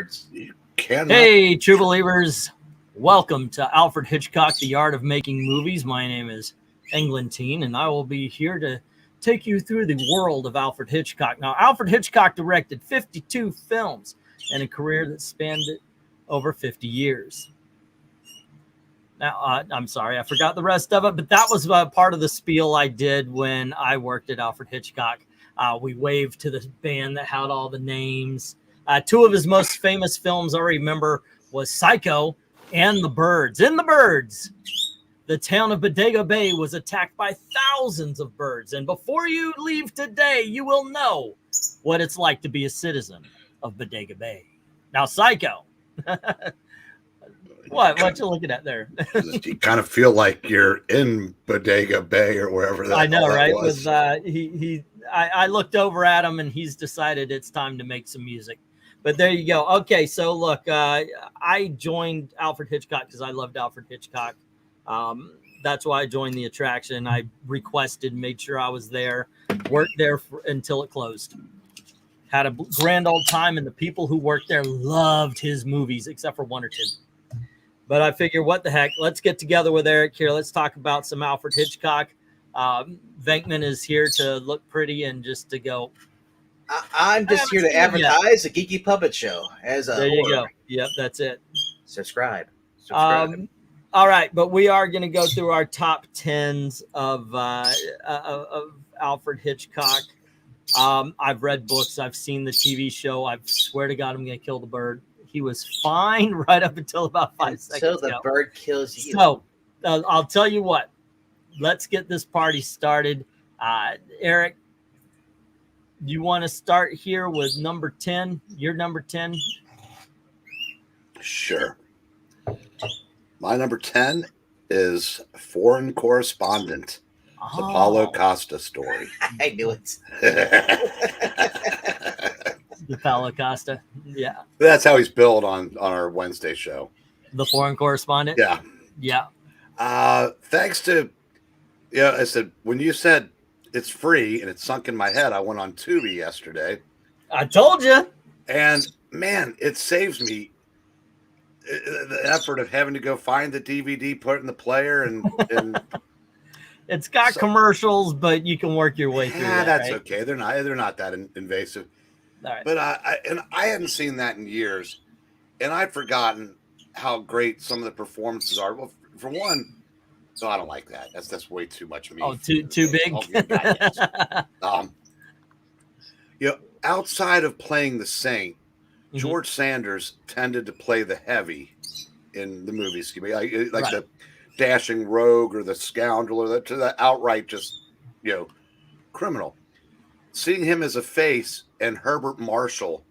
words. You cannot. Hey, true believers. Welcome to Alfred Hitchcock, The Art of Making Movies. My name is Englentine, and I will be here to take you through the world of Alfred Hitchcock. Now, Alfred Hitchcock directed 52 films and a career that spanned over 50 years. Now, I'm sorry, I forgot the rest of it, but that was part of the spiel I did when I worked at Alfred Hitchcock. We waved to the band that had all the names. Two of his most famous films I remember was Psycho and The Birds. In The Birds, the town of Bodega Bay was attacked by thousands of birds. And before you leave today, you will know what it's like to be a citizen of Bodega Bay. Now, Psycho. What you looking at there? You kind of feel like you're in Bodega Bay or wherever that. I know, right? Was. I looked over at him, and he's decided it's time to make some music. But there you go. Okay, so look, I joined Alfred Hitchcock because I loved Alfred Hitchcock. That's why I joined the attraction. I requested, made sure I was there, worked there until it closed. Had a grand old time, and the people who worked there loved his movies, except for one or two. But I figure, what the heck? Let's get together with Eric here. Let's talk about some Alfred Hitchcock. VENKMAN is here to look pretty and just to go. I'm just here to advertise a geeky puppet show. There you go. Yep, that's it. Subscribe. All right, but we are going to go through our top 10s of Alfred Hitchcock. I've read books. I've seen the TV show. I swear to God, I'm going to kill the bird. He was fine right up until about 5 seconds ago. Until the bird kills you. So I'll tell you what. Let's get this party started. Eric, you want to start here with number 10? Your number 10? Sure. My number 10 is Foreign Correspondent. The Paulo Costa story. I knew it. The Paulo Costa. Yeah. That's how he's billed on our Wednesday show. The Foreign Correspondent? Yeah. Yeah. Thanks to, I said, when you said it's free and it sunk in my head, I went on Tubi yesterday. I told you. And man, it saves me the effort of having to go find the DVD, put it in the player, and it's got commercials, but you can work your way through that. That's right? okay. They're not that invasive. All right. But I hadn't seen that in years, and I'd forgotten how great some of the performances are. Well, for one, no, I don't like that. That's way too much of me. Oh, too big. Outside of playing the saint, George Sanders tended to play the heavy in the movies. Like the dashing rogue or the scoundrel or the outright just criminal. Seeing him as a face and Herbert Marshall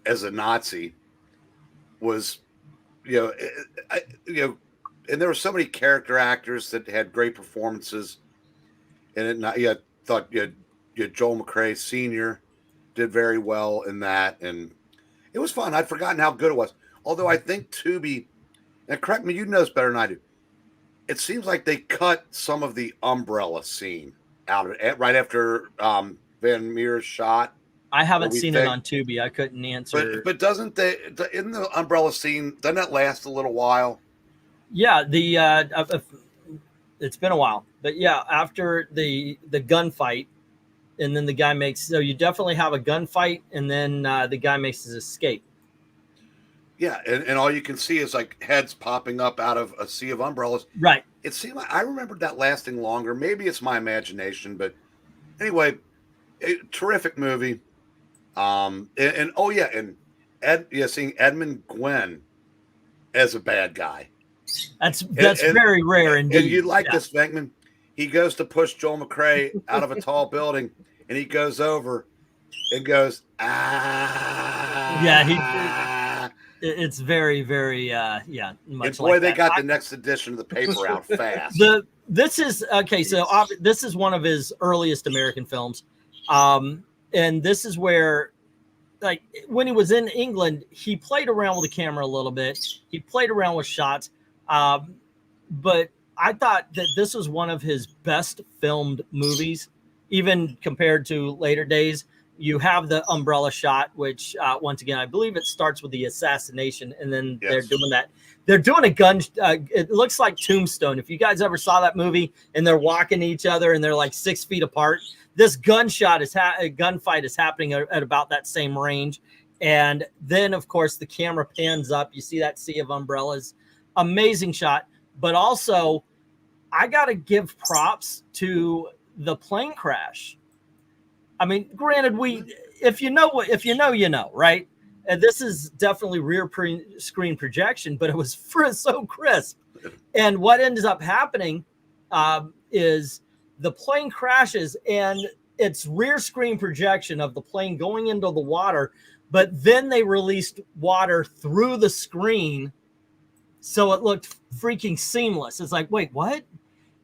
as a Nazi was, and there were so many character actors that had great performances. And I thought Joel McCrea Sr. did very well in that, and it was fun. I'd forgotten how good it was. Although I think Tubi, and correct me, you know this better than I do. It seems like they cut some of the umbrella scene out of it right after Van Meer's shot. I haven't seen it on Tubi. I couldn't answer. But doesn't in the umbrella scene, doesn't that last a little while? Yeah, it's been a while. But yeah, after the gunfight, and then the guy so you definitely have a gunfight, and then the guy makes his escape. Yeah, and all you can see is like heads popping up out of a sea of umbrellas. Right. It seemed like I remembered that lasting longer. Maybe it's my imagination, but anyway, terrific movie. Seeing Edmund Gwenn as a bad guy. That's very rare indeed. And you like this, VENKMAN. He goes to push Joel McCrea out of a tall building, and he goes over and goes, ah. Yeah, it's very, very, much and boy, like they that. got the next edition of the paper out fast. This is one of his earliest American films. And this is where, like, when he was in England, he played around with the camera a little bit. He played around with shots. But I thought that this was one of his best filmed movies, even compared to later days. You have the umbrella shot, which once again, I believe it starts with the assassination, and then they're doing that. They're doing a gun. It looks like Tombstone. If you guys ever saw that movie, and they're walking each other, and they're like 6 feet apart, this gunfight is happening at about that same range. And then, of course, the camera pans up. You see that sea of umbrellas. Amazing shot. But also, I got to give props to the plane crash. I mean, granted, if you know, you know, right? And this is definitely rear screen projection, but it was so crisp. And what ends up happening is the plane crashes, and it's rear screen projection of the plane going into the water, but then they released water through the screen, so it looked freaking seamless. It's like, wait, what?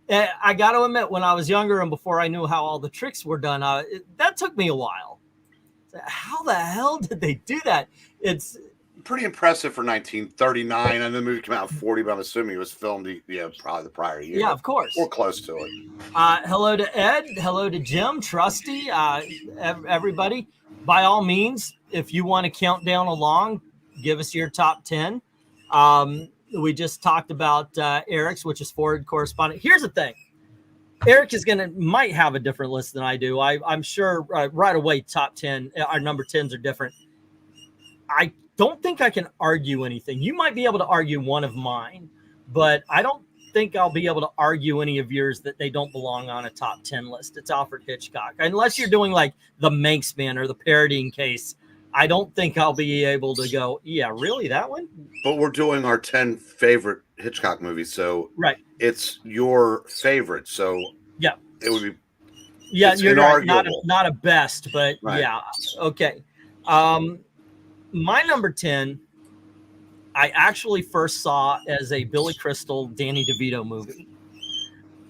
I got to admit, when I was younger and before I knew how all the tricks were done, that took me a while. How the hell did they do that? It's pretty impressive for 1939, and the movie came out in 40, but I'm assuming it was filmed, probably the prior year. Yeah, of course. Or close to it. Hello to Ed. Hello to Jim, Trusty, everybody. By all means, if you want to count down along, give us your top 10. We just talked about Eric's, which is forward correspondent. Here's the thing. Eric might have a different list than I do. I'm sure right away, top 10, our number 10s are different. I don't think I can argue anything. You might be able to argue one of mine, but I don't think I'll be able to argue any of yours that they don't belong on a top 10 list. It's Alfred Hitchcock. Unless you're doing like the Manxman or the parodying case, I don't think I'll be able to go, yeah, really, that one? But we're doing our 10 favorite Hitchcock movies, so right. It's your favorite, so yeah, it would be. Yeah, you're right. Not a best, but right. Yeah, okay. My number 10, I actually first saw as a Billy Crystal, Danny DeVito movie.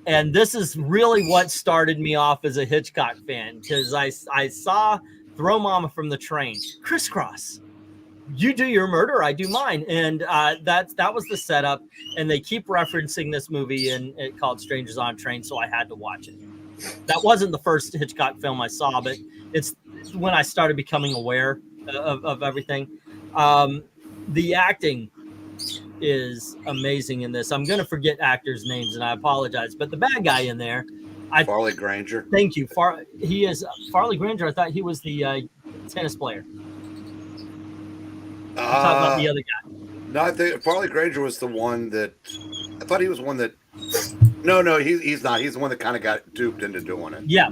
And this is really what started me off as a Hitchcock fan, because I saw Throw Mama from the Train, crisscross. You do your murder, I do mine. And that was the setup. And they keep referencing this movie called Strangers on a Train, so I had to watch it. That wasn't the first Hitchcock film I saw, but it's when I started becoming aware of everything. The acting is amazing in this. I'm going to forget actors' names, and I apologize, but the bad guy in there, Farley Granger. Thank you. He is Farley Granger. I thought he was the tennis player. I'm talking about the other guy. No, I think Farley Granger was the one that I thought he was one that. No, he's not. He's the one that kind of got duped into doing it. Yeah.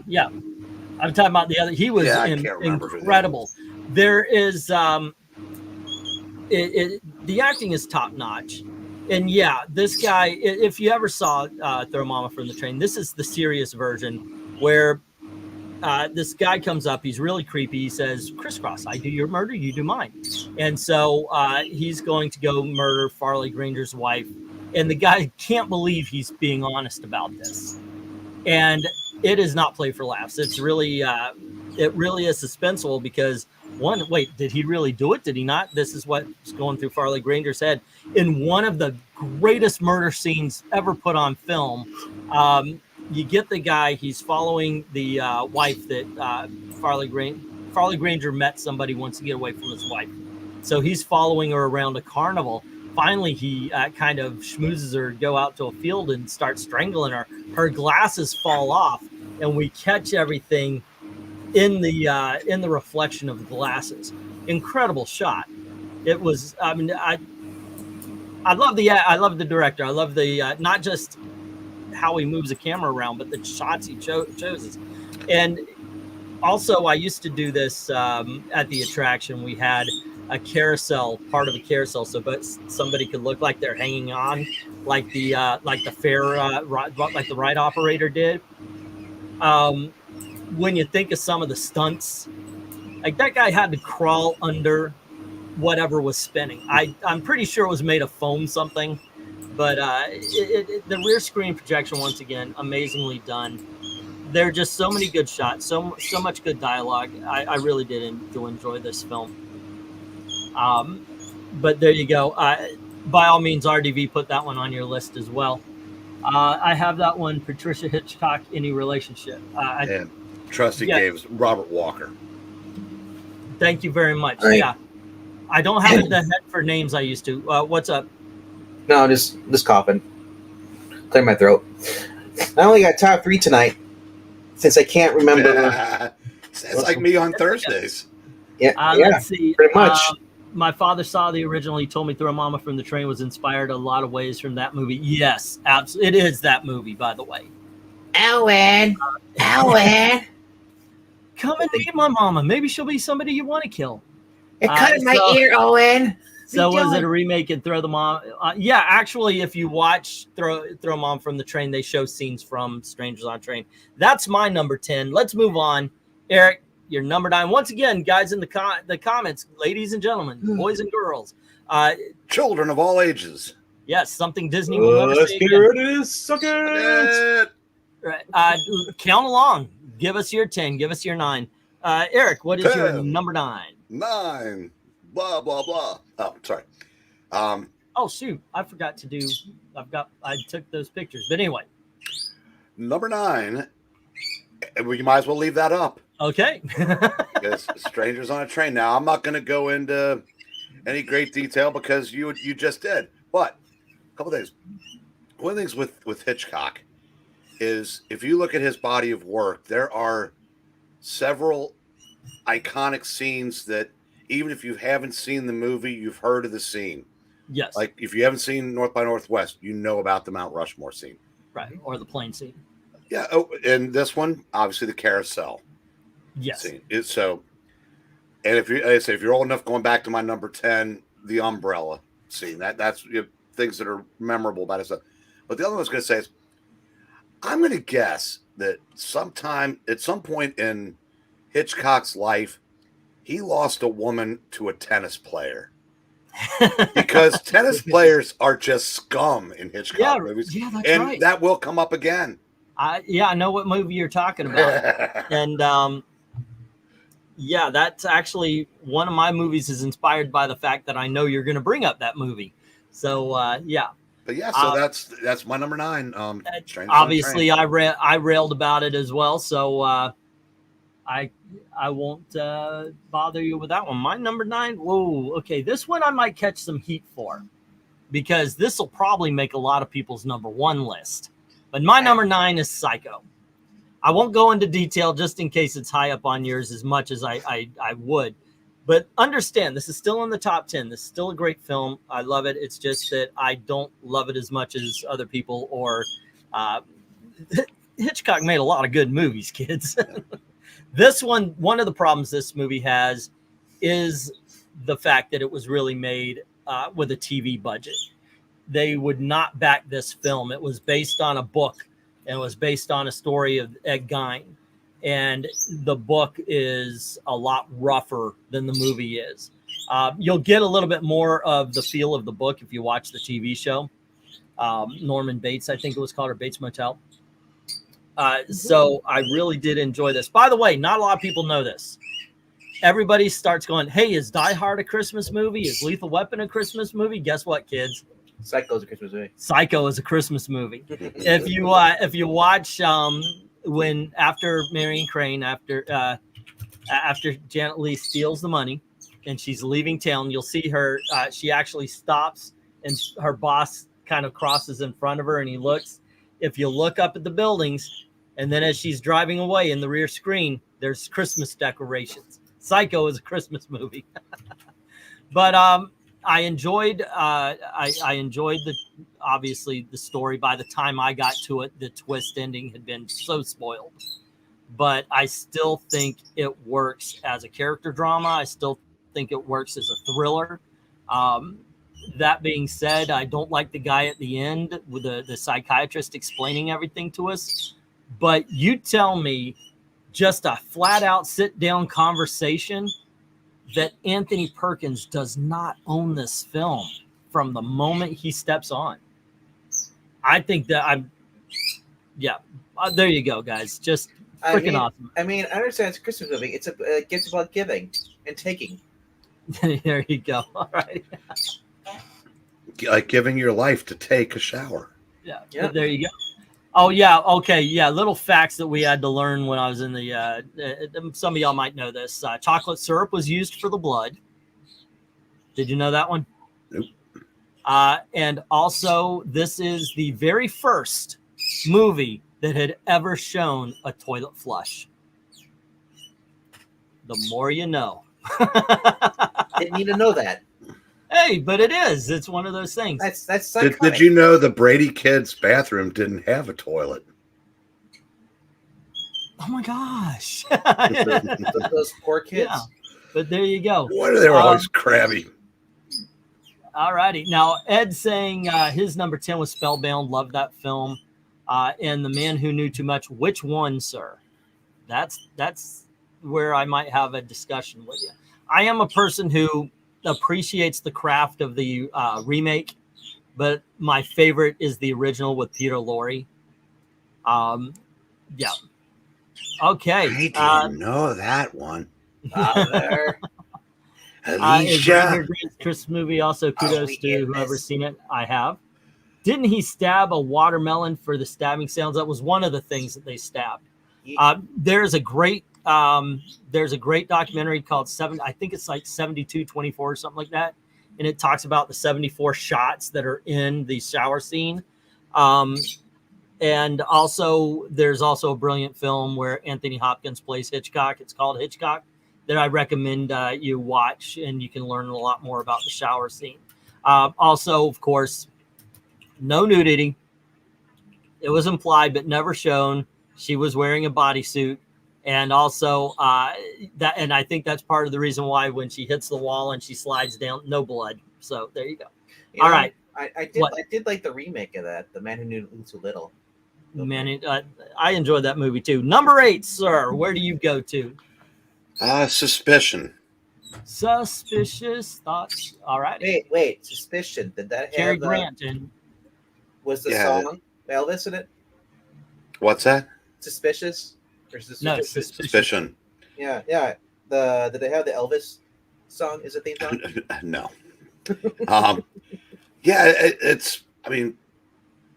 I'm talking about the other. He was incredible. There is the acting is top notch, and yeah, this guy. If you ever saw Throw Mama from the Train, this is the serious version where this guy comes up. He's really creepy. He says, "Crisscross, I do your murder, you do mine," and so he's going to go murder Farley Granger's wife, and the guy can't believe he's being honest about this, and it is not play for laughs. It's really it really is suspenseful because. Wait, did he really do it? Did he not? This is what's going through Farley Granger's head. In one of the greatest murder scenes ever put on film, you get the guy, he's following the wife that Farley Granger met somebody wants to get away from his wife. So he's following her around a carnival. Finally, he kind of schmoozes her, go out to a field and start strangling her. Her glasses fall off, and we catch everything in the reflection of the glasses. Incredible shot. It was. I mean, I love the director. I love the not just how he moves the camera around, but the shots he chooses. And also, I used to do this at the attraction. We had a carousel, part of a carousel, but somebody could look like they're hanging on, like the fair, like the ride operator did. When you think of some of the stunts, like that guy had to crawl under whatever was spinning. I'm pretty sure it was made of foam something, but the rear screen projection, once again, amazingly done. There are just so many good shots, so much good dialogue. I really did enjoy this film. But there you go. By all means, RDV, put that one on your list as well. I have that one, Patricia Hitchcock, Any Relationship. Trusty gave Robert Walker. Thank you very much. Right. Yeah. I don't have the head for names I used to. What's up? No, just coughing. Clear my throat. I only got top 3 tonight since I can't remember. Sounds like me on Thursdays. Yeah, Let's see. pretty much. My father saw the original. He told me Throw Mama from the Train was inspired a lot of ways from that movie. Yes, absolutely. It is that movie, by the way. Owen. Come and meet my mama. Maybe she'll be somebody you want to kill. It cut in my ear, Owen. So was it a remake and Throw the Mom? Yeah, actually, if you watch Throw Mom from the Train, they show scenes from Strangers on a Train. That's my number 10. Let's move on. Eric, you're number 9. Once again, guys in the comments, ladies and gentlemen, boys and girls. Children of all ages. Yes, something Disney will never say again. Here it is. Suck it. Right. Count along. Give us your 10. Give us your 9. Eric, what is 10, your number 9? 9. Blah blah blah. Oh, sorry. Oh shoot, I forgot to do. I took those pictures, but anyway. Number 9. We might as well leave that up. Okay. Because Strangers on a Train. Now, I'm not going to go into any great detail because you just did. But a couple things. One of the things with Hitchcock is if you look at his body of work, there are several iconic scenes that even if you haven't seen the movie, you've heard of the scene. Yes. Like if you haven't seen North by Northwest, you know about the Mount Rushmore scene. Right. Or the plane scene. Yeah. Oh, and this one, obviously the carousel. Yes. Scene. And if you're old enough, going back to my number 10, the umbrella scene. That's things that are memorable about it. But the other one I was going to say is, I'm going to guess that at some point in Hitchcock's life, he lost a woman to a tennis player. Because tennis players are just scum in Hitchcock movies. Yeah, that's and right. that will come up again. I know what movie you're talking about. And yeah, that's actually one of my movies is inspired by the fact that I know you're going to bring up that movie. So yeah. But yeah, so that's my number 9. Obviously, I railed about it as well. So I won't bother you with that one. My number 9. Whoa, okay. This one I might catch some heat for because this will probably make a lot of people's number 1 list. But my number 9 is Psycho. I won't go into detail just in case it's high up on yours as much as I would. But understand, this is still in the top 10. This is still a great film. I love it. It's just that I don't love it as much as other people or Hitchcock made a lot of good movies, kids. This one of the problems this movie has is the fact that it was really made with a TV budget. They would not back this film. It was based on a book, and it was based on a story of Ed Gein. And the book is a lot rougher than the movie is. You'll get a little bit more of the feel of the book if you watch the TV show. Norman Bates, I think it was called, or Bates Motel. So I really did enjoy this. By the way, not a lot of people know this. Everybody starts going, hey, is Die Hard a Christmas movie? Is Lethal Weapon a Christmas movie? Guess what, kids? Psycho's a Christmas movie. Psycho is a Christmas movie. If you watch when after Marion Crane, after Janet Leigh steals the money and she's leaving town, you'll see her. She actually stops and her boss kind of crosses in front of her and he looks. If you look up at the buildings and then as she's driving away in the rear screen, there's Christmas decorations. Psycho is a Christmas movie. But I enjoyed obviously the story. By the time I got to it, the twist ending had been so spoiled. But I still think it works as a character drama. I still think it works as a thriller. That being said, I don't like the guy at the end with the psychiatrist explaining everything to us. But you tell me just a flat out sit down conversation that Anthony Perkins does not own this film from the moment he steps on. I think that there you go, guys. Just freaking awesome. I mean, I understand it's a Christmas movie. It's it's about giving and taking. There you go. All right. Like giving your life to take a shower. Yeah. There you go. Oh yeah, okay, yeah. Little facts that we had to learn when I was in the. Some of y'all might know this. Chocolate syrup was used for the blood. Did you know that one? Nope. And also, this is the very first movie that had ever shown a toilet flush. The more you know. Didn't need to know that. Hey, but it is. It's one of those things. That's Did you know the Brady kids' bathroom didn't have a toilet? Oh my gosh. Those poor kids. Yeah, but there you go. Why they were always crabby? All righty. Now, Ed saying his number 10 was Spellbound. Loved that film. And The Man Who Knew Too Much. Which one, sir? That's where I might have a discussion with you. I am a person who appreciates the craft of the remake, but my favorite is the original with Peter Lorre. Yeah. Okay. I didn't know that one. There. Is Alicia. Rainier Green's Christmas movie also kudos to whoever's seen it? I have. Didn't he stab a watermelon for the stabbing sounds? That was one of the things that they stabbed. There's a great documentary called I think it's like 7224 or something like that, and it talks about the 74 shots that are in the shower scene. And also there's also a brilliant film where Anthony Hopkins plays Hitchcock. It's called Hitchcock, that I recommend you watch, and you can learn a lot more about the shower scene. Also, of course, no nudity. It was implied but never shown. She was wearing a bodysuit. And also and I think that's part of the reason why when she hits the wall and she slides down, no blood. So there you go. All right. I did like the remake of that, The Man Who Knew Too Little. Man, I enjoyed that movie too. Number 8, sir. Where do you go to? Suspicion. Suspicious Thoughts. All right. Wait. Suspicion. Did that have Cary Grant and was the song Elvis in it? What's that? Suspicious? Or no, Suspicion. Yeah. Did they have the Elvis song? Is it theme song? No. Yeah, it's. I mean,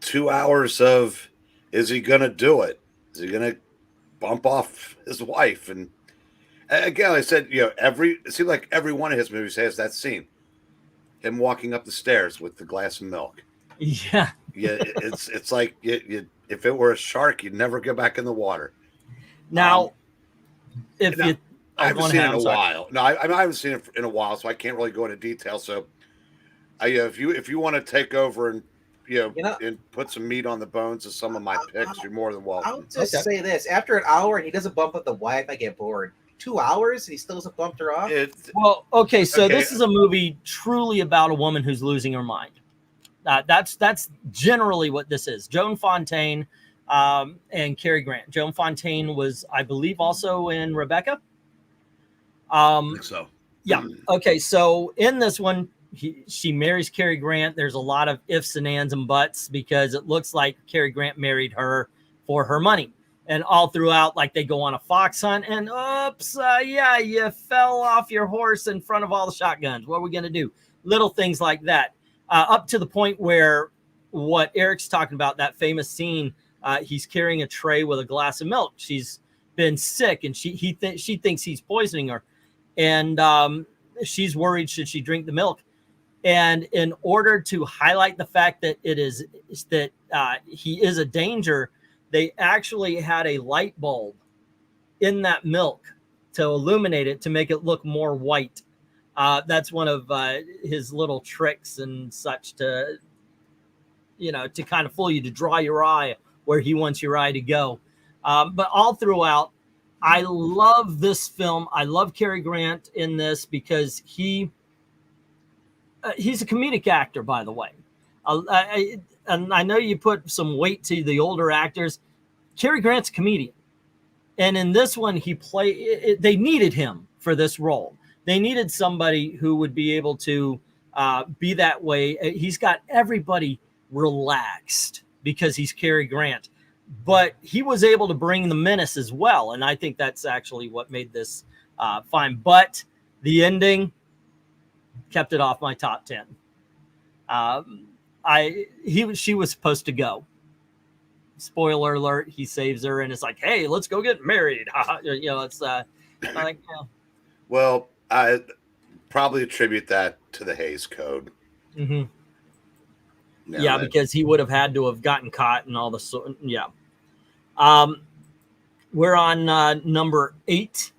2 hours of. Is he gonna do it? Is he gonna bump off his wife? And again, I said, it seems like every one of his movies has that scene. Him walking up the stairs with the glass of milk. Yeah. Yeah, it's like if it were a shark, you'd never go back in the water. Now, I haven't seen it in a while. No, I haven't seen it in a while, so I can't really go into detail. So, if you want to take over and and put some meat on the bones of some of my picks, you're more than welcome. I'll just say this: after an hour and he doesn't bump up the wife, I get bored. 2 hours and he still hasn't bumped her off. Well, okay, so this is a movie truly about a woman who's losing her mind. That's generally what this is. Joan Fontaine and Cary Grant. Joan Fontaine was, I believe, also in Rebecca. I think so. Yeah. Okay. So in this one, she marries Cary Grant. There's a lot of ifs and ands and buts because it looks like Cary Grant married her for her money. And all throughout, like they go on a fox hunt and oops, you fell off your horse in front of all the shotguns. What are we going to do? Little things like that. Up to the point where what Eric's talking about, that famous scene, he's carrying a tray with a glass of milk. She's been sick and she thinks he's poisoning her. And she's worried, should she drink the milk? And in order to highlight the fact that he is a danger, they actually had a light bulb in that milk to illuminate it, to make it look more white. That's one of his little tricks and such to kind of fool you, to draw your eye where he wants your eye to go. But all throughout, I love this film. I love Cary Grant in this because he's a comedic actor, by the way. And I know you put some weight to the older actors. Cary Grant's a comedian. And in this one, they needed him for this role. They needed somebody who would be able to be that way. He's got everybody relaxed because he's Cary Grant. But he was able to bring the menace as well. And I think that's actually what made this fine. But the ending kept it off my top 10. She was supposed to go. spoiler alert, he saves her, and it's like, hey, let's go get married. It's like, yeah. Well, I probably attribute that to the Hays Code. Mm-hmm. Yeah, because he would have had to have gotten caught and all the yeah. We're on number 8,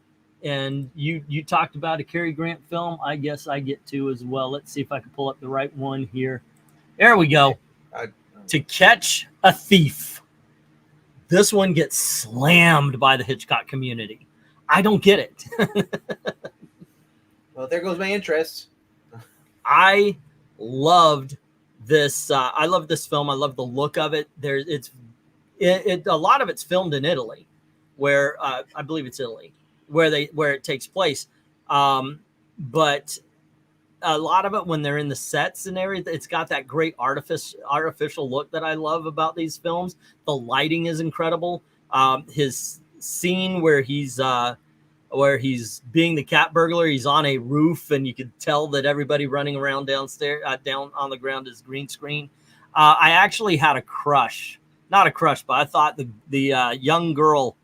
and you talked about a Cary Grant film. I guess I get to as well. Let's see if I can pull up the right one here. There we go. To Catch a Thief. This one gets slammed by the Hitchcock community. I don't get it. Well, there goes my interest. I loved this. I love this film. I love the look of it. A lot of it's filmed in Italy, where I believe it's Italy, where it takes place. But a lot of it, when they're in the sets and everything, it's got that great artificial look that I love about these films. The lighting is incredible. His scene where he's being the cat burglar, he's on a roof, and you could tell that everybody running around downstairs, down on the ground is green screen. I actually had a crush, not a crush, but I thought the young girl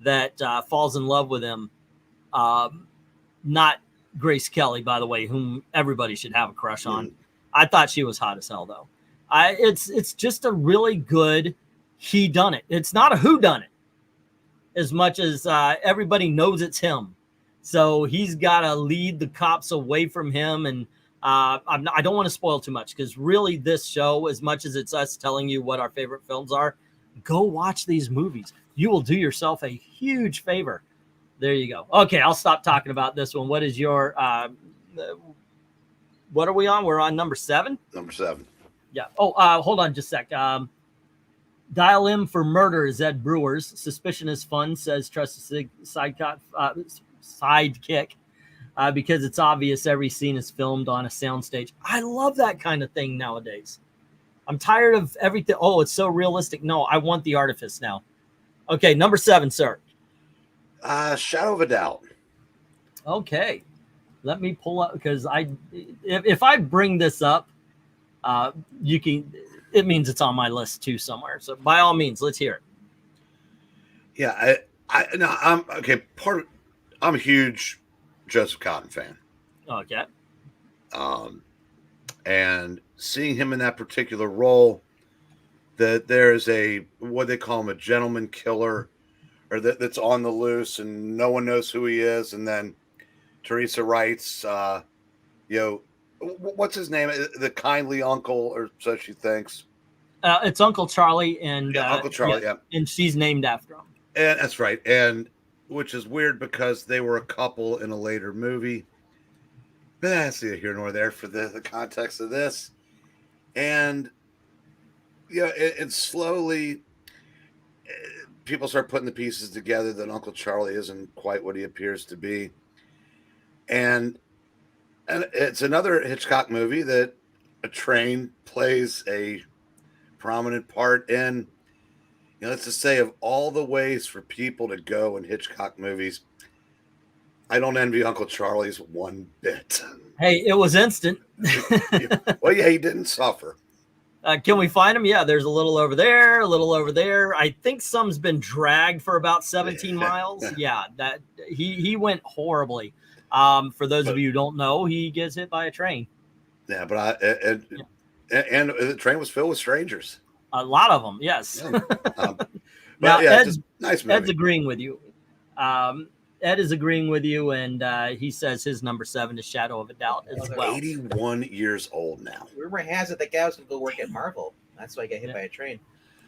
that falls in love with him, not Grace Kelly, by the way, whom everybody should have a crush on. I thought she was hot as hell, though. It's just a really good he-done-it. It's not a who-done-it, as much as everybody knows it's him. So he's got to lead the cops away from him. And I don't want to spoil too much, because really this show, as much as it's us telling you what our favorite films are, go watch these movies. You will do yourself a huge favor. There you go. Okay, I'll stop talking about this one. What is your what are we on? We're on number 7? Number 7. Yeah. Oh, hold on just a sec. Dial M for Murder is Ed Brewer's. Suspicion is fun, says Trusty Sidekick, because it's obvious every scene is filmed on a soundstage. I love that kind of thing nowadays. I'm tired of everything. Oh, it's so realistic. No, I want the artifice now. Okay, number 7, sir. Shadow of a Doubt. Okay, let me pull up, because if I bring this up, you can. It means it's on my list too somewhere. So by all means, let's hear it. Yeah, I'm okay. I'm a huge Joseph Cotton fan. Okay. And seeing him in that particular role, that there is what they call him, a gentleman killer, or that's on the loose and no one knows who he is. And then Teresa writes, what's his name? The kindly uncle, or so she thinks. It's Uncle Charlie, and Uncle Charlie, yeah, and she's named after him. And that's right, and which is weird because they were a couple in a later movie. But that's neither here nor there for the context of this. And and slowly people start putting the pieces together that Uncle Charlie isn't quite what he appears to be. And it's another Hitchcock movie that a train plays a prominent part in. Let's just say, of all the ways for people to go in Hitchcock movies, I don't envy Uncle Charlie's one bit. Hey, it was instant. Well, yeah, he didn't suffer. Can we find him? Yeah, there's a little over there, a little over there. I think some's been dragged for about 17 miles. Yeah, that he went horribly. For those of you who don't know, he gets hit by a train. Yeah, but and the train was filled with strangers. A lot of them, yes. Yeah. Now, yeah, Ed's, nice movie. Ed's agreeing with you. Ed is agreeing with you, and he says his number 7 is Shadow of a Doubt as well. 81 years old now. Rumor has it that guy was going to go work at Marvel. That's why he got hit by a train.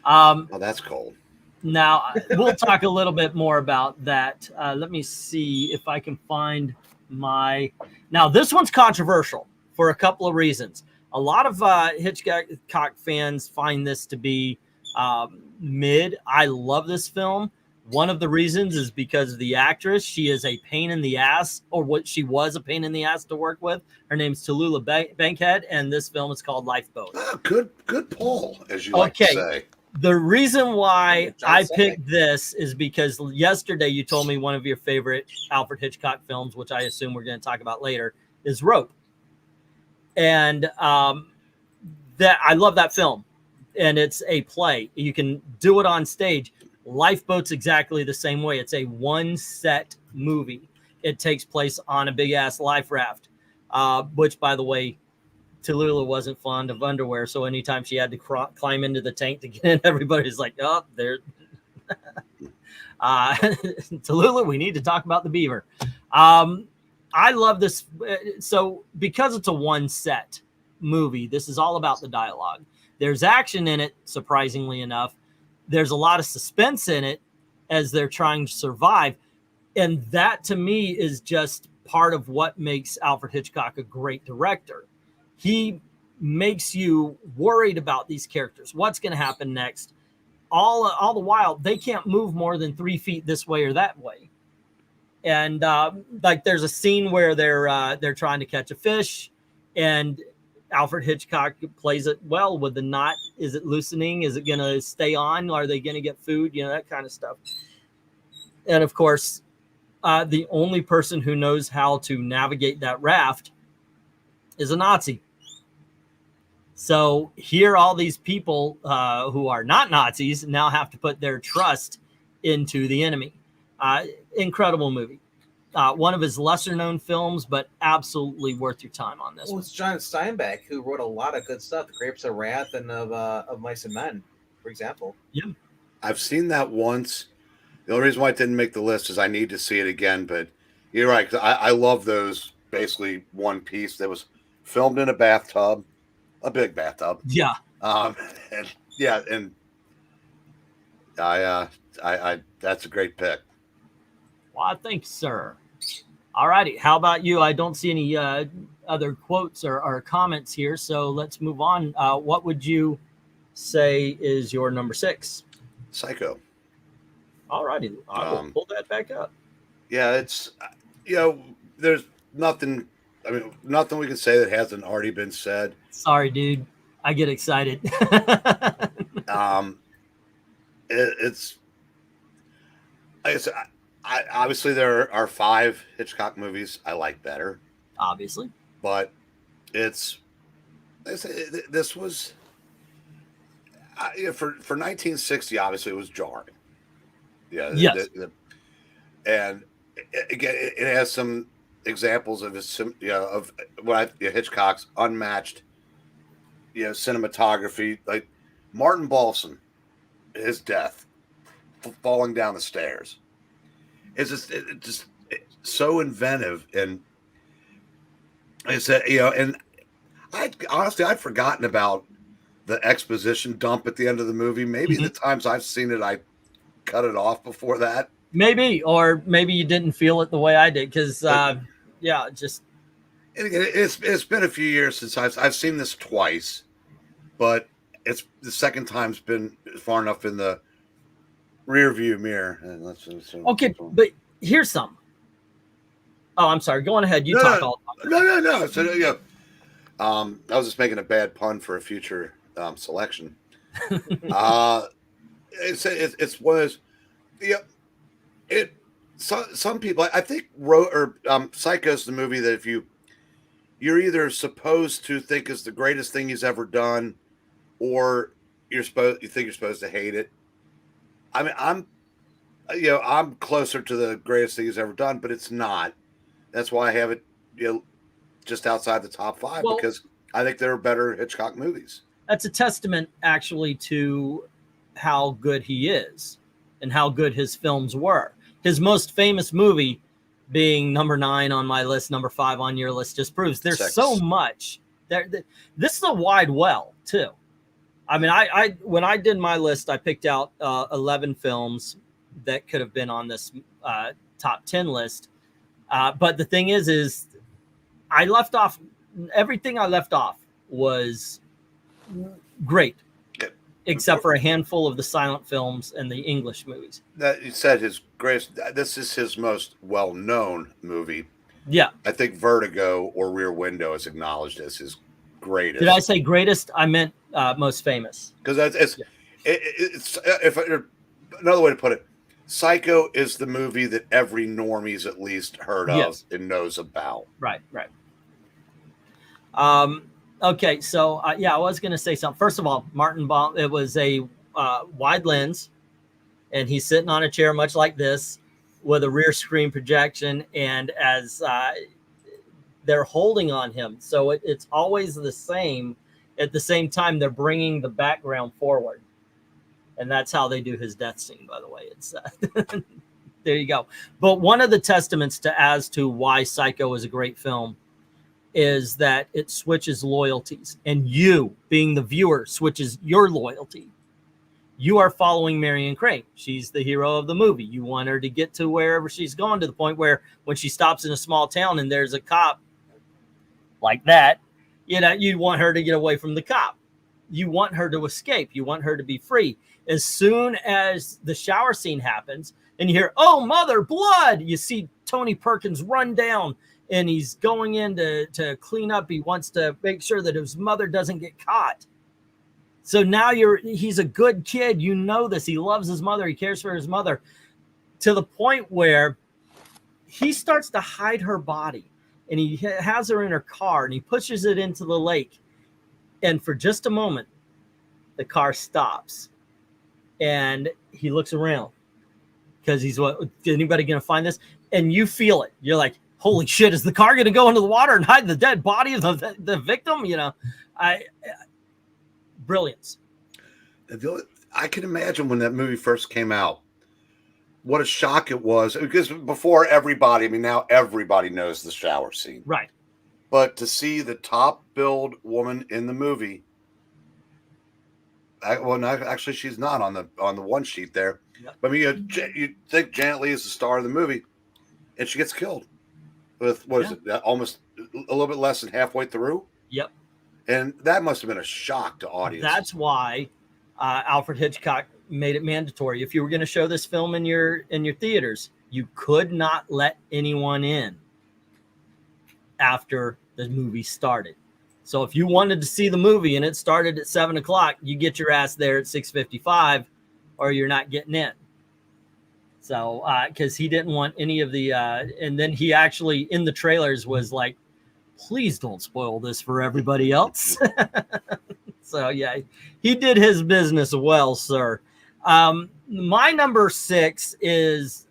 Oh, that's cold. Now, we'll talk a little bit more about that. Let me see if I can find my... Now, this one's controversial for a couple of reasons. A lot of Hitchcock fans find this to be mid. I love this film. One of the reasons is because of the actress. She is a pain in the ass, or what she was a pain in the ass to work with. Her name's Tallulah Bankhead, and this film is called Lifeboat. Oh, good pull, as you like to say. The reason why I picked this is because yesterday you told me one of your favorite Alfred Hitchcock films, which I assume we're going to talk about later, is Rope. And that I love that film. and it's a play. You can do it on stage. Lifeboat's exactly the same way. It's a one set movie. It takes place on a big ass life raft, which, by the way, Tallulah wasn't fond of underwear, so anytime she had to climb into the tank to get in, everybody's like, "Oh, there." Tallulah, we need to talk about the beaver. I love this. So because it's a one set movie, this is all about the dialogue. There's action in it, surprisingly enough. There's a lot of suspense in it as they're trying to survive. And that, to me, is just part of what makes Alfred Hitchcock a great director. He makes you worried about these characters. What's going to happen next? All the while, they can't move more than 3 feet this way or that way. And like, there's a scene where they're trying to catch a fish, and Alfred Hitchcock plays it well with the knot. Is it loosening? Is it going to stay on? Are they going to get food? You know, that kind of stuff. And of course, the only person who knows how to navigate that raft is a Nazi. So here, all these people who are not Nazis now have to put their trust into the enemy. Incredible movie. One of his lesser known films, but absolutely worth your time on this. Well, it's John Steinbeck, who wrote a lot of good stuff. The Grapes of Wrath and of Mice and Men, for example. Yeah. I've seen that once. The only reason why it didn't make the list is I need to see it again. But you're right. 'Cause I love those, basically one piece that was filmed in a bathtub, a big bathtub. Yeah. And yeah, and I that's a great pick. Well, thanks, sir. All righty. How about you? I don't see any other quotes or comments here, so let's move on. What would you say is your number 6? Psycho. All righty. I will pull that back up. Yeah, it's, you know, there's nothing, I mean, nothing we can say that hasn't already been said. Sorry, dude. I get excited. It's like I said, obviously there are 5 Hitchcock movies I like better. Obviously. But it's, like I said, this was, for 1960, obviously it was jarring. Yeah. Yes. And again, it has some examples of his, of what Hitchcock's unmatched, cinematography. Like Martin Balsam, his death, falling down the stairs. It's just so inventive, and I said, and I'd forgotten about the exposition dump at the end of the movie. Maybe the times I've seen it, I cut it off before that. Maybe, or maybe you didn't feel it the way I did, because just. And again, it's been a few years since I've seen this twice, but it's the second time's been far enough in the rear view mirror. Okay, but here's some. Oh, I'm sorry. Go on ahead. You talk all. No. So I was just making a bad pun for a future selection. It's one of those. Some people, I think, Psycho's the movie that if you're either supposed to think is the greatest thing he's ever done, or you think you're supposed to hate it. I mean, I'm closer to the greatest thing he's ever done, but it's not. That's why I have it, just outside the top 5, because I think there are better Hitchcock movies. That's a testament, actually, to how good he is and how good his films were. His most famous movie being number 9 on my list, number 5 on your list, just proves there's 6. so much. This is a wide well, too. I mean, I when I did my list, I picked out 11 films that could have been on this top 10 list. But the thing is I left off, everything I left off was great, except for a handful of the silent films and the English movies. That you said his greatest. This is his most well-known movie. Yeah, I think Vertigo or Rear Window is acknowledged as his greatest. Did I say greatest? I meant most famous. Because it's another way to put it. Psycho is the movie that every normie's at least heard of and knows about. Right. Okay, so yeah, I was going to say something. First of all, Martin Baum, it was a wide lens, and he's sitting on a chair much like this with a rear screen projection, and as they're holding on him, so it's always the same. At the same time, they're bringing the background forward, and that's how they do his death scene, by the way. It's there you go. But one of the testaments as to why Psycho is a great film is that it switches loyalties, and you, being the viewer, switches your loyalty. You are following Marion Crane. She's the hero of the movie. You want her to get to wherever she's going, to the point where when she stops in a small town and there's a cop like that, you know, you want her to get away from the cop. You want her to escape. You want her to be free. As soon as the shower scene happens and you hear, "Oh, mother, blood," you see Tony Perkins run down, and he's going in to clean up. He wants to make sure that his mother doesn't get caught. So now he's a good kid. You know this. He loves his mother. He cares for his mother, to the point where he starts to hide her body, and he has her in her car, and he pushes it into the lake. And for just a moment, the car stops, and he looks around because he's, what, is anybody going to find this? And you feel it. You're like, holy shit, is the car going to go into the water and hide the dead body of the victim? You know, brilliance. I can imagine when that movie first came out, what a shock it was, because before everybody, I mean, now everybody knows the shower scene. Right. But to see the top billed woman in the movie, actually, she's not on the one sheet there. Yep. But I mean, you think Janet Leigh is the star of the movie, and she gets killed with, what is it, almost a little bit less than halfway through? Yep. And that must have been a shock to audience. That's why Alfred Hitchcock made it mandatory. If you were going to show this film in your theaters, you could not let anyone in after the movie started. So if you wanted to see the movie and it started at 7 o'clock, you get your ass there at 6:55, or you're not getting in. So because he didn't want any of the and then he actually in the trailers was like, please don't spoil this for everybody else. So yeah, he did his business well, sir. My number six is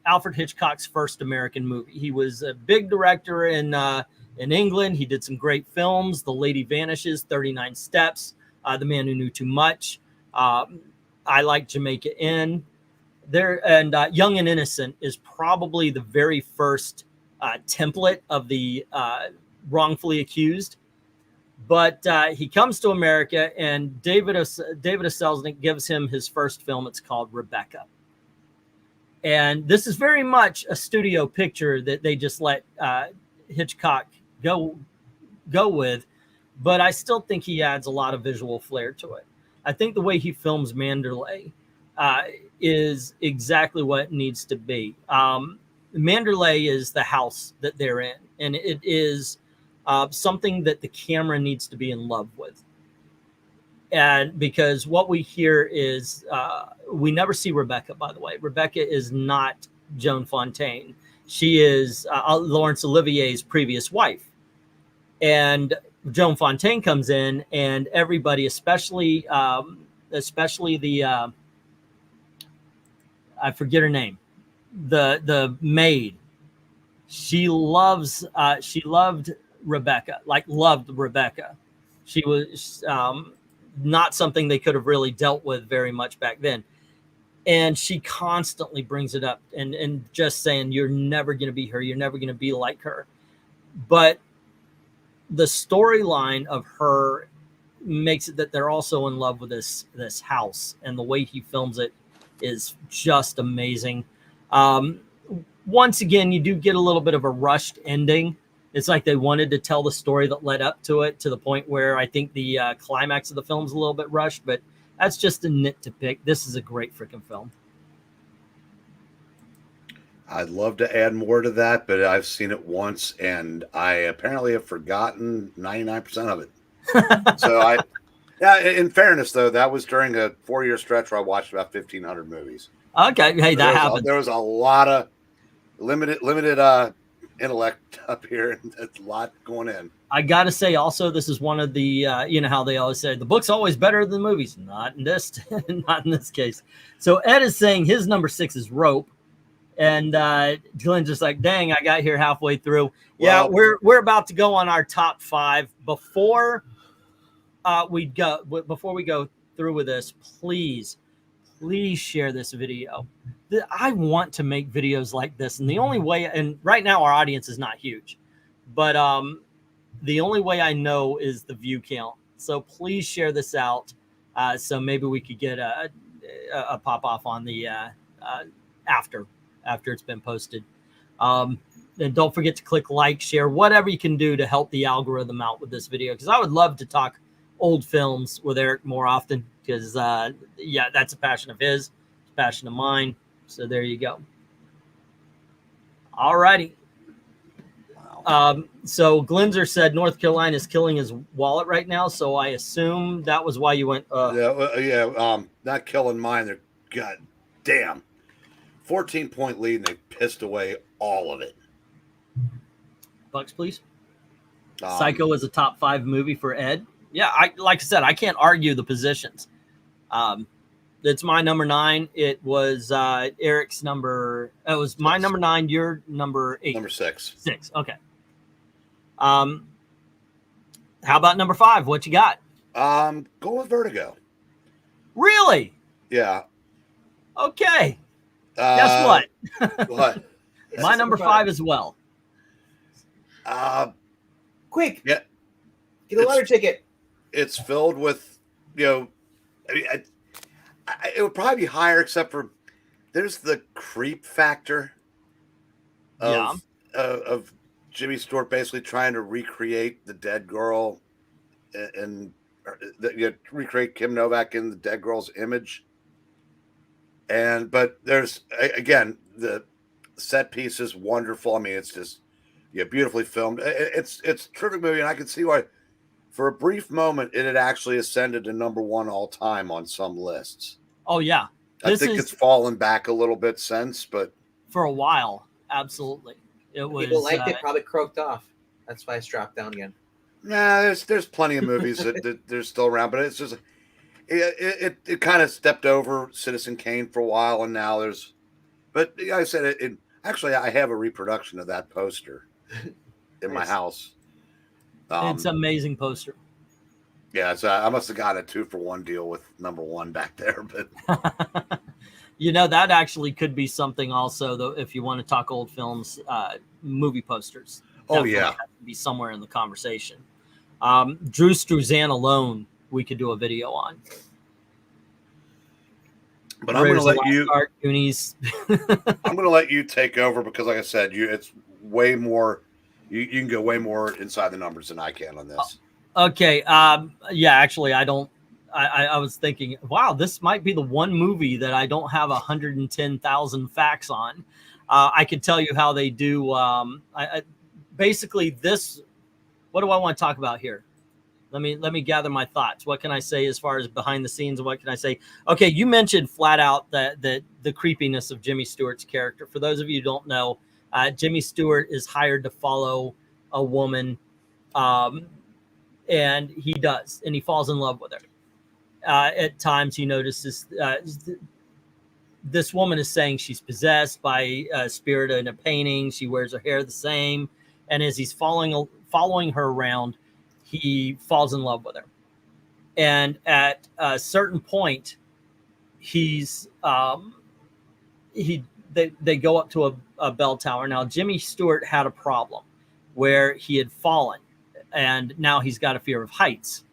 Alfred Hitchcock's first American movie. He was a big director in England. He did some great films: The Lady Vanishes, 39 Steps, The Man Who Knew Too Much. I Like Jamaica Inn. And Young and Innocent is probably the very first template of the wrongfully accused. But he comes to America, and David O. Selznick gives him his first film. It's called Rebecca. And this is very much a studio picture that they just let Hitchcock go with. But I still think he adds a lot of visual flair to it. I think the way he films Manderley is exactly what it needs to be. Manderley is the house that they're in, and it is something that the camera needs to be in love with. And because what we hear is, we never see Rebecca, by the way. Rebecca is not Joan Fontaine. She is Laurence Olivier's previous wife. And Joan Fontaine comes in, and everybody, especially the, I forget her name, the maid, she loved Rebecca, like loved Rebecca. She was not something they could have really dealt with very much back then. And she constantly brings it up and just saying, you're never going to be her. You're never going to be like her. But the storyline of her makes it that they're also in love with this house, and the way he films it is just amazing. Once again, you do get a little bit of a rushed ending. It's like they wanted to tell the story that led up to it, to the point where I think the climax of the film is a little bit rushed, but that's just a nit to pick. This is a great freaking film. I'd love to add more to that, but I've seen it once, and I apparently have forgotten 99% of it. So in fairness, though, that was during a 4-year stretch where I watched about 1,500 movies. Okay, hey, that happened. There was a lot of limited intellect up here, and it's a lot going in. I gotta say, also, this is one of the you know how they always say the book's always better than the movies. Not in this, not in this case. So Ed is saying his number 6 is Rope, and Glenn's just like, dang, I got here halfway through. Yeah, we're about to go on our top 5. Before we go through with this, please share this video. I want to make videos like this, and the only way, and right now our audience is not huge, but the only way I know is the view count. So please share this out, so maybe we could get a pop off on the after it's been posted. And don't forget to click like, share, whatever you can do to help the algorithm out with this video, because I would love to talk old films with Eric more often, because yeah, that's a passion of his, it's a passion of mine. So there you go. All righty. So Glenzer said North Carolina is killing his wallet right now, so I assume that was why you went. Not killing mine. They're god damn 14-point lead, and they pissed away all of it. Bucks, please. Psycho is a top 5 movie for Ed. Yeah, like I said, I can't argue the positions. It's my number 9. It was Eric's number. It was my number 9. Your number 8. Number 6. 6. Okay. How about number 5? What you got? Go with Vertigo. Really? Yeah. Okay. Guess what? What? My number 5 as well. Quick. Yeah. Get a lottery ticket. It's filled with, you know, I mean, it would probably be higher, except for there's the creep factor of Jimmy Stewart basically trying to recreate the dead girl and recreate Kim Novak in the dead girl's image. But there's, again, the set piece is wonderful. I mean, it's just beautifully filmed. It's a terrific movie, and I can see why for a brief moment it had actually ascended to number 1 all time on some lists. Oh yeah, I think it's fallen back a little bit since, but for a while, absolutely. It was, people liked it, probably croaked off. That's why it's dropped down again. Nah, there's plenty of movies that they're still around, but it's just it kind of stepped over Citizen Kane for a while, and now there's. But like I said, actually I have a reproduction of that poster in my house. It's an amazing poster. Yeah, so I must have gotten a 2-for-1 deal with number 1 back there, but you know, that actually could be something also, though, if you want to talk old films, movie posters. Oh yeah, have to be somewhere in the conversation. Drew Struzan alone, we could do a video on. But I'm going to let you. Goonies. I'm going to let you take over because, like I said, it's way more. You can go way more inside the numbers than I can on this. Okay. Yeah, actually, I don't. I was thinking, wow, this might be the one movie that I don't have 110,000 facts on. I could tell you how they do. Basically, this. What do I want to talk about here? Let me gather my thoughts. What can I say as far as behind the scenes? What can I say? Okay, you mentioned flat out that the creepiness of Jimmy Stewart's character. For those of you who don't know, Jimmy Stewart is hired to follow a woman, and he does, and he falls in love with her. At times, he notices this woman is saying she's possessed by a spirit in a painting. She wears her hair the same, and as he's following her around, he falls in love with her. And at a certain point, they go up to a bell tower. Now, Jimmy Stewart had a problem where he had fallen, and now he's got a fear of heights.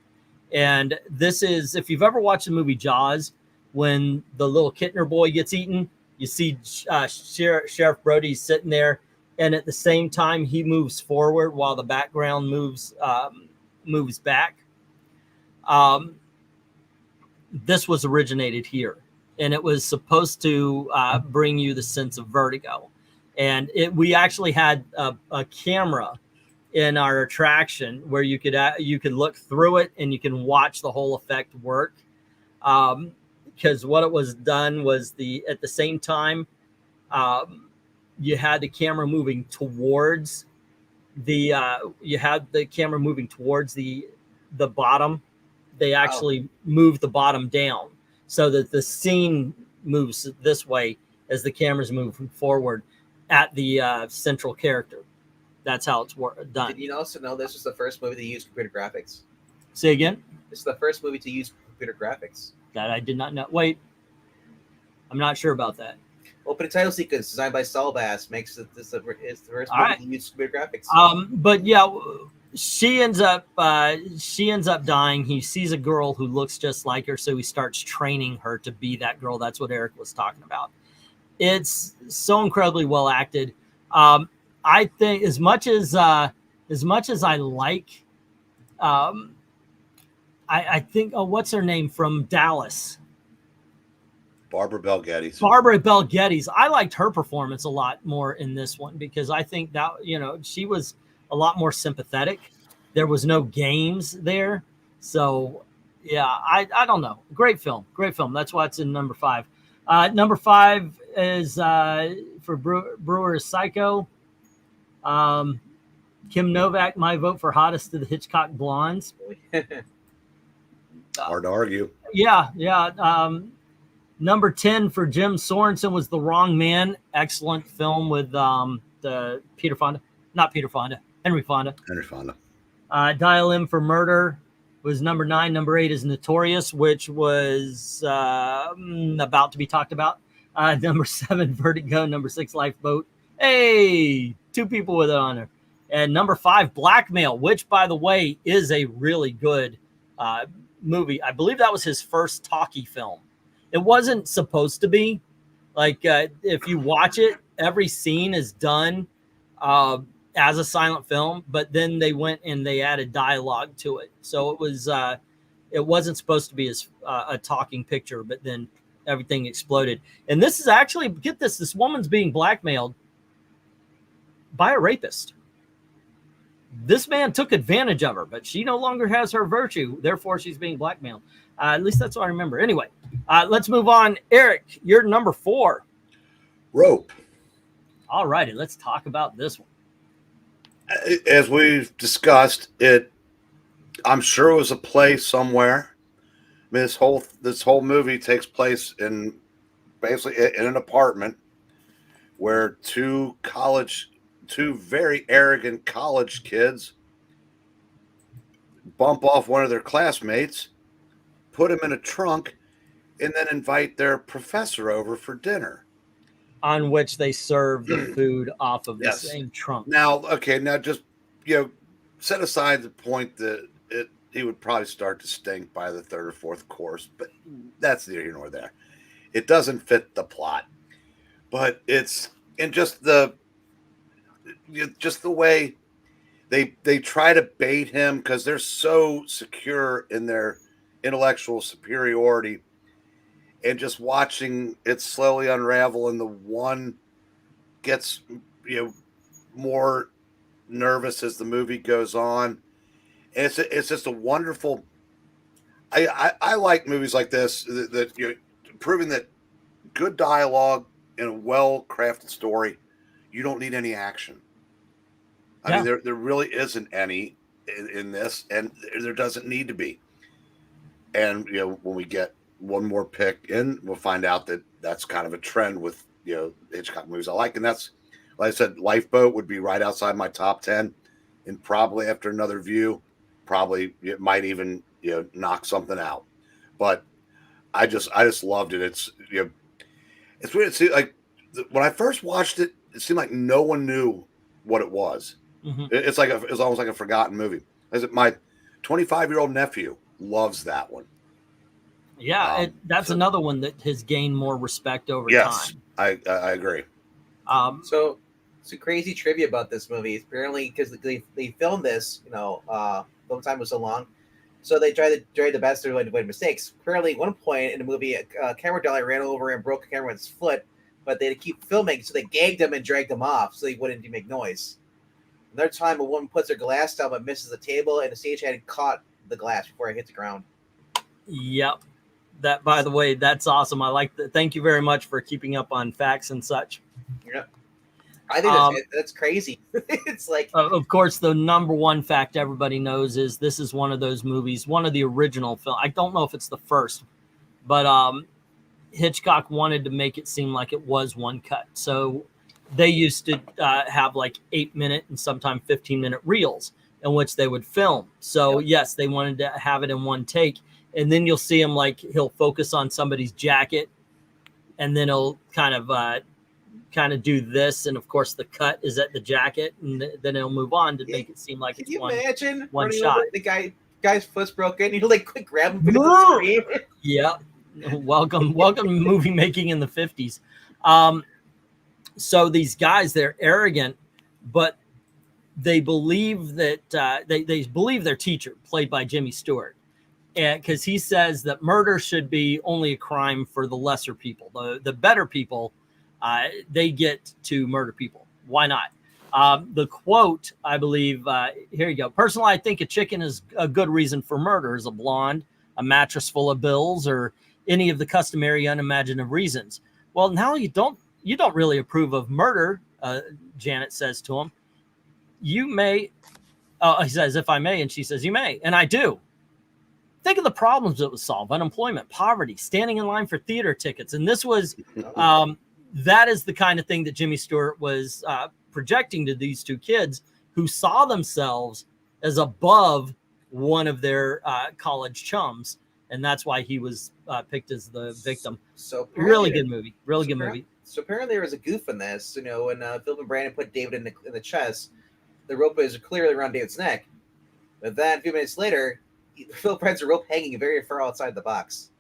And this is, if you've ever watched the movie Jaws, when the little Kittner boy gets eaten, you see Sheriff Brody sitting there, and at the same time he moves forward while the background moves back. This was originated here, and it was supposed to bring you the sense of vertigo. And we actually had a camera in our attraction where you could look through it and you can watch the whole effect work. Because what it was done was at the same time you had the camera moving towards the bottom. They actually moved the bottom down so that the scene moves this way as the camera's moving forward at the central character. That's how it's done. Did you also know this was the first movie to use computer graphics? Say again? This is the first movie to use computer graphics. That I did not know. Wait, I'm not sure about that. Opening title sequence designed by Saul Bass makes it is the first All movie right. to use computer graphics. But yeah, she ends up dying. He sees a girl who looks just like her, so he starts training her to be that girl. That's what Eric was talking about. It's so incredibly well acted. I think as much as I like, I think, what's her name from Dallas? Barbara Bel Geddes. Barbara Bel Geddes. I liked her performance a lot more in this one because I think that, she was a lot more sympathetic. There was no games there. So, yeah, I don't know. Great film. Great film. That's why it's in number 5. Number 5 is for Brewer's Psycho. Kim Novak, my vote for hottest of the Hitchcock blondes. Hard to argue. Yeah. Number 10 for Jim Sorensen was The Wrong Man. Excellent film with Henry Fonda. Henry Fonda. Dial M for Murder was number 9. Number 8 is Notorious, which was about to be talked about. Number 7, Vertigo. Number 6, Lifeboat. Hey, 2 people with it on there. And number 5, Blackmail, which, by the way, is a really good movie. I believe that was his first talkie film. It wasn't supposed to be. Like, if you watch it, every scene is done as a silent film, but then they went and they added dialogue to it. So it wasn't supposed to be a talking picture, but then everything exploded. And this is actually, get this woman's being blackmailed by a rapist. This man took advantage of her, but she no longer has her virtue. Therefore, she's being blackmailed. At least that's what I remember. Anyway, let's move on. Eric, you're number 4. Rope. All righty, let's talk about this one. As we've discussed, I'm sure it was a play somewhere. I mean, this whole movie takes place basically in an apartment where two very arrogant college kids bump off one of their classmates, put him in a trunk, and then invite their professor over for dinner. On which they serve the food off of the same trunk. Now just, set aside the point that he would probably start to stink by the 3rd or 4th course, but that's neither here nor there. It doesn't fit the plot, but it's in just the way they try to bait him because they're so secure in their intellectual superiority, and just watching it slowly unravel, and the one gets more nervous as the movie goes on. And it's just a wonderful. I like movies like this that proving that good dialogue and a well-crafted story, you don't need any action. I mean, there really isn't any in this, and there doesn't need to be. And when we get one more pick in, we'll find out that that's kind of a trend with Hitchcock movies I like, and that's, like I said, Lifeboat would be right outside my top 10, and probably after another view, it might even knock something out. But I just loved it. It's it's weird to see, like, when I first watched it, it seemed like no one knew what it was. Mm-hmm. It's almost like a forgotten movie. My 25-year-old nephew loves that one. Yeah, that's another one that has gained more respect over time. Yes, I agree. So some crazy trivia about this movie. Apparently, because they filmed this, film time was so long, so they tried the best to avoid mistakes. Apparently, at one point in the movie, a camera dolly ran over and broke a cameraman's foot, but they had to keep filming, so they gagged him and dragged him off so he wouldn't make noise. Another time, a woman puts her glass down but misses the table, and the stagehand caught the glass before it hit the ground. Yep. That, by the way, that's awesome. I like that. Thank you very much for keeping up on facts and such. Yep. I think that's crazy. It's like, of course, the number one fact everybody knows is this is one of those movies, one of the original film. I don't know if it's the first, but Hitchcock wanted to make it seem like it was one cut. So they used to have like 8-minute and sometimes 15-minute reels in which they would film. So yes, they wanted to have it in one take. And then you'll see him, like, he'll focus on somebody's jacket, and then he'll kind of do this, and of course the cut is at the jacket, and then he'll move on to make it seem like it's one shot. The guy's foot's broken. You like quick grab him from the screen. Yeah, welcome movie making in the 50s. So these guys, they're arrogant, but they believe that they believe their teacher, played by Jimmy Stewart, because he says that murder should be only a crime for the lesser people. The better people, they get to murder people. Why not? The quote, I believe, here you go. Personally, I think a chicken is a good reason for murder. Is a blonde, a mattress full of bills, or any of the customary unimaginative reasons. Well, now you don't really approve of murder, Janet says to him. You may, he says, if I may, and she says, you may, and I do. Think of the problems it would solve: unemployment, poverty, standing in line for theater tickets. And this was, that is the kind of thing that Jimmy Stewart was projecting to these two kids who saw themselves as above one of their college chums. And that's why he was picked as the victim. So really good movie. Really good movie. So apparently there was a goof in this. You know, when Philip and Brandon put David in the chest, the rope is clearly around David's neck. But then a few minutes later, Philip has a rope hanging very far outside the box.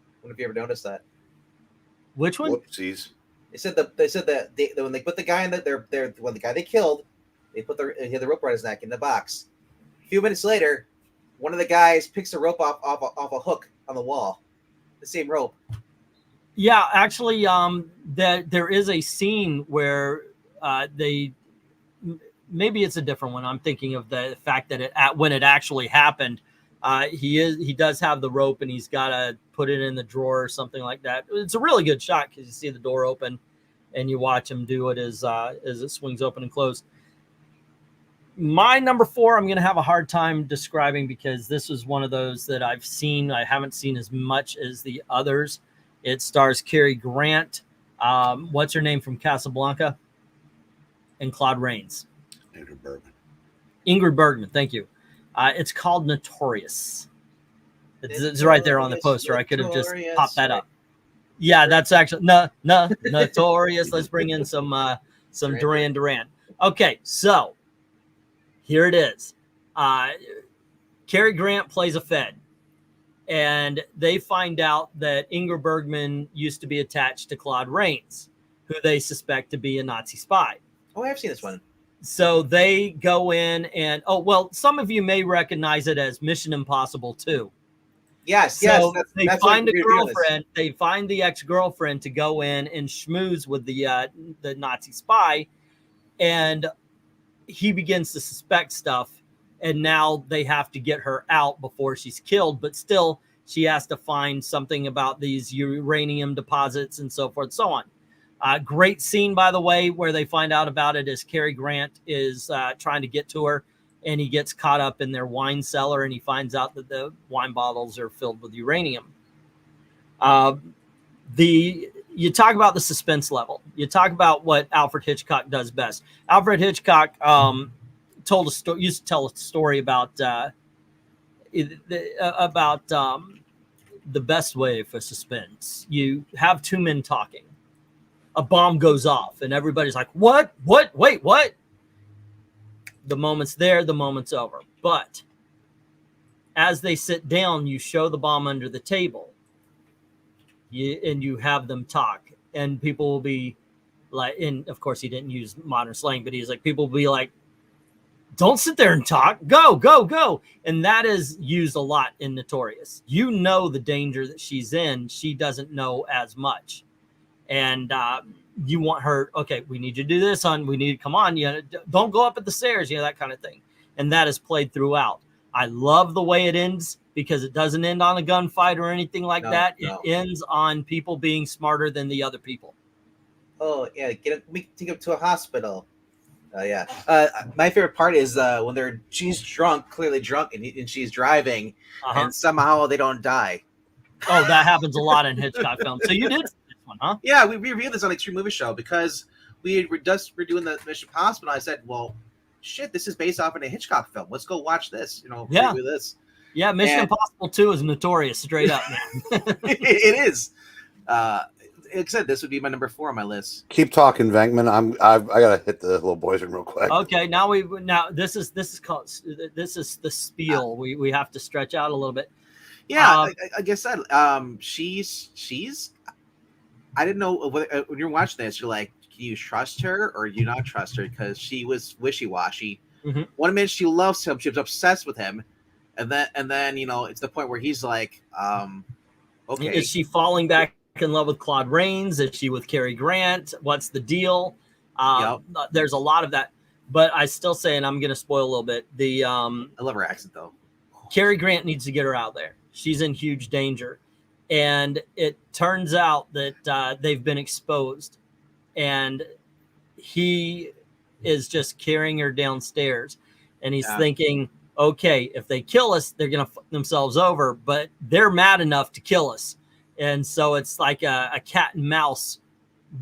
I wonder if you ever noticed that. Which one? Whoopsies. They said that when they put the guy in when the guy they killed, they put the rope around his neck in the box. A few minutes later, one of the guys picks a rope off a hook on the wall, the same rope. Yeah, actually, there is a scene where maybe it's a different one. I'm thinking of the fact that when it actually happened, he does have the rope and he's got to put it in the drawer or something like that. It's a really good shot because you see the door open and you watch him do it as it swings open and closed. My number 4, I'm going to have a hard time describing because this was one of those that I've seen. I haven't seen as much as the others. It stars Cary Grant. What's her name from Casablanca? And Claude Rains. Ingrid Bergman. Thank you. It's called Notorious. It's right there on the poster. I could have just popped that up. Yeah, that's actually Notorious. Let's bring in some Duran Duran. Okay, so here it is. Cary Grant plays a Fed, and they find out that Ingrid Bergman used to be attached to Claude Rains, who they suspect to be a Nazi spy. Oh, I've seen this one. So they go in and, some of you may recognize it as Mission Impossible 2. Yes, so yes. They find a girlfriend. They find the ex-girlfriend to go in and schmooze with the Nazi spy, and he begins to suspect stuff. And now they have to get her out before she's killed. But still, she has to find something about these uranium deposits and so forth and so on. Great scene, by the way, where they find out about it is Cary Grant is trying to get to her, and he gets caught up in their wine cellar, and he finds out that the wine bottles are filled with uranium. You talk about the suspense level. You talk about what Alfred Hitchcock does best. Alfred Hitchcock used to tell a story about the best way for suspense. You have two men talking. A bomb goes off and everybody's like, what? Wait, what? The moment's there, the moment's over. But as they sit down, you show the bomb under the table. And you have them talk. And people will be like, and of course he didn't use modern slang, but he's like, people will be like, don't sit there and talk. Go. And that is used a lot in Notorious. You know the danger that she's in. She doesn't know as much. And you want her, okay, we need you to do this, come on, don't go up at the stairs, that kind of thing. And that is played throughout. I love the way it ends because it doesn't end on a gunfight or anything like that. It ends on people being smarter than the other people. oh yeah, we take him to a hospital. Yeah. My favorite part is when she's drunk, clearly drunk, and she's driving, and somehow they don't die. Oh, that happens a lot in Hitchcock films. So you did see this one, huh? Yeah, we reviewed this on Extreme Movie Show because we're doing the Mission Impossible. And I said, well, shit, this is based off in a Hitchcock film. Let's go watch this. Yeah. Review this. Yeah, Mission Impossible 2 is notorious, straight up, man. It is. Like I said, this would be my number 4 on my list. Keep talking, Venkman. I gotta hit the little boys in real quick. Okay, now this is the spiel. We have to stretch out a little bit. Yeah, like I said, she's. I didn't know whether, when you're watching this, you're like, can you trust her or do you not trust her? Because she was wishy-washy. One minute she loves him, she was obsessed with him, and then it's the point where he's like, okay, is she falling back in love with Claude Rains? Is she with Cary Grant? What's the deal? There's a lot of that, but I still say, and I'm going to spoil a little bit. I love her accent though. Cary Grant needs to get her out there. She's in huge danger. And it turns out that they've been exposed, and he is just carrying her downstairs, and he's thinking, okay, if they kill us, they're going to fuck themselves over, but they're mad enough to kill us. And so it's like a cat and mouse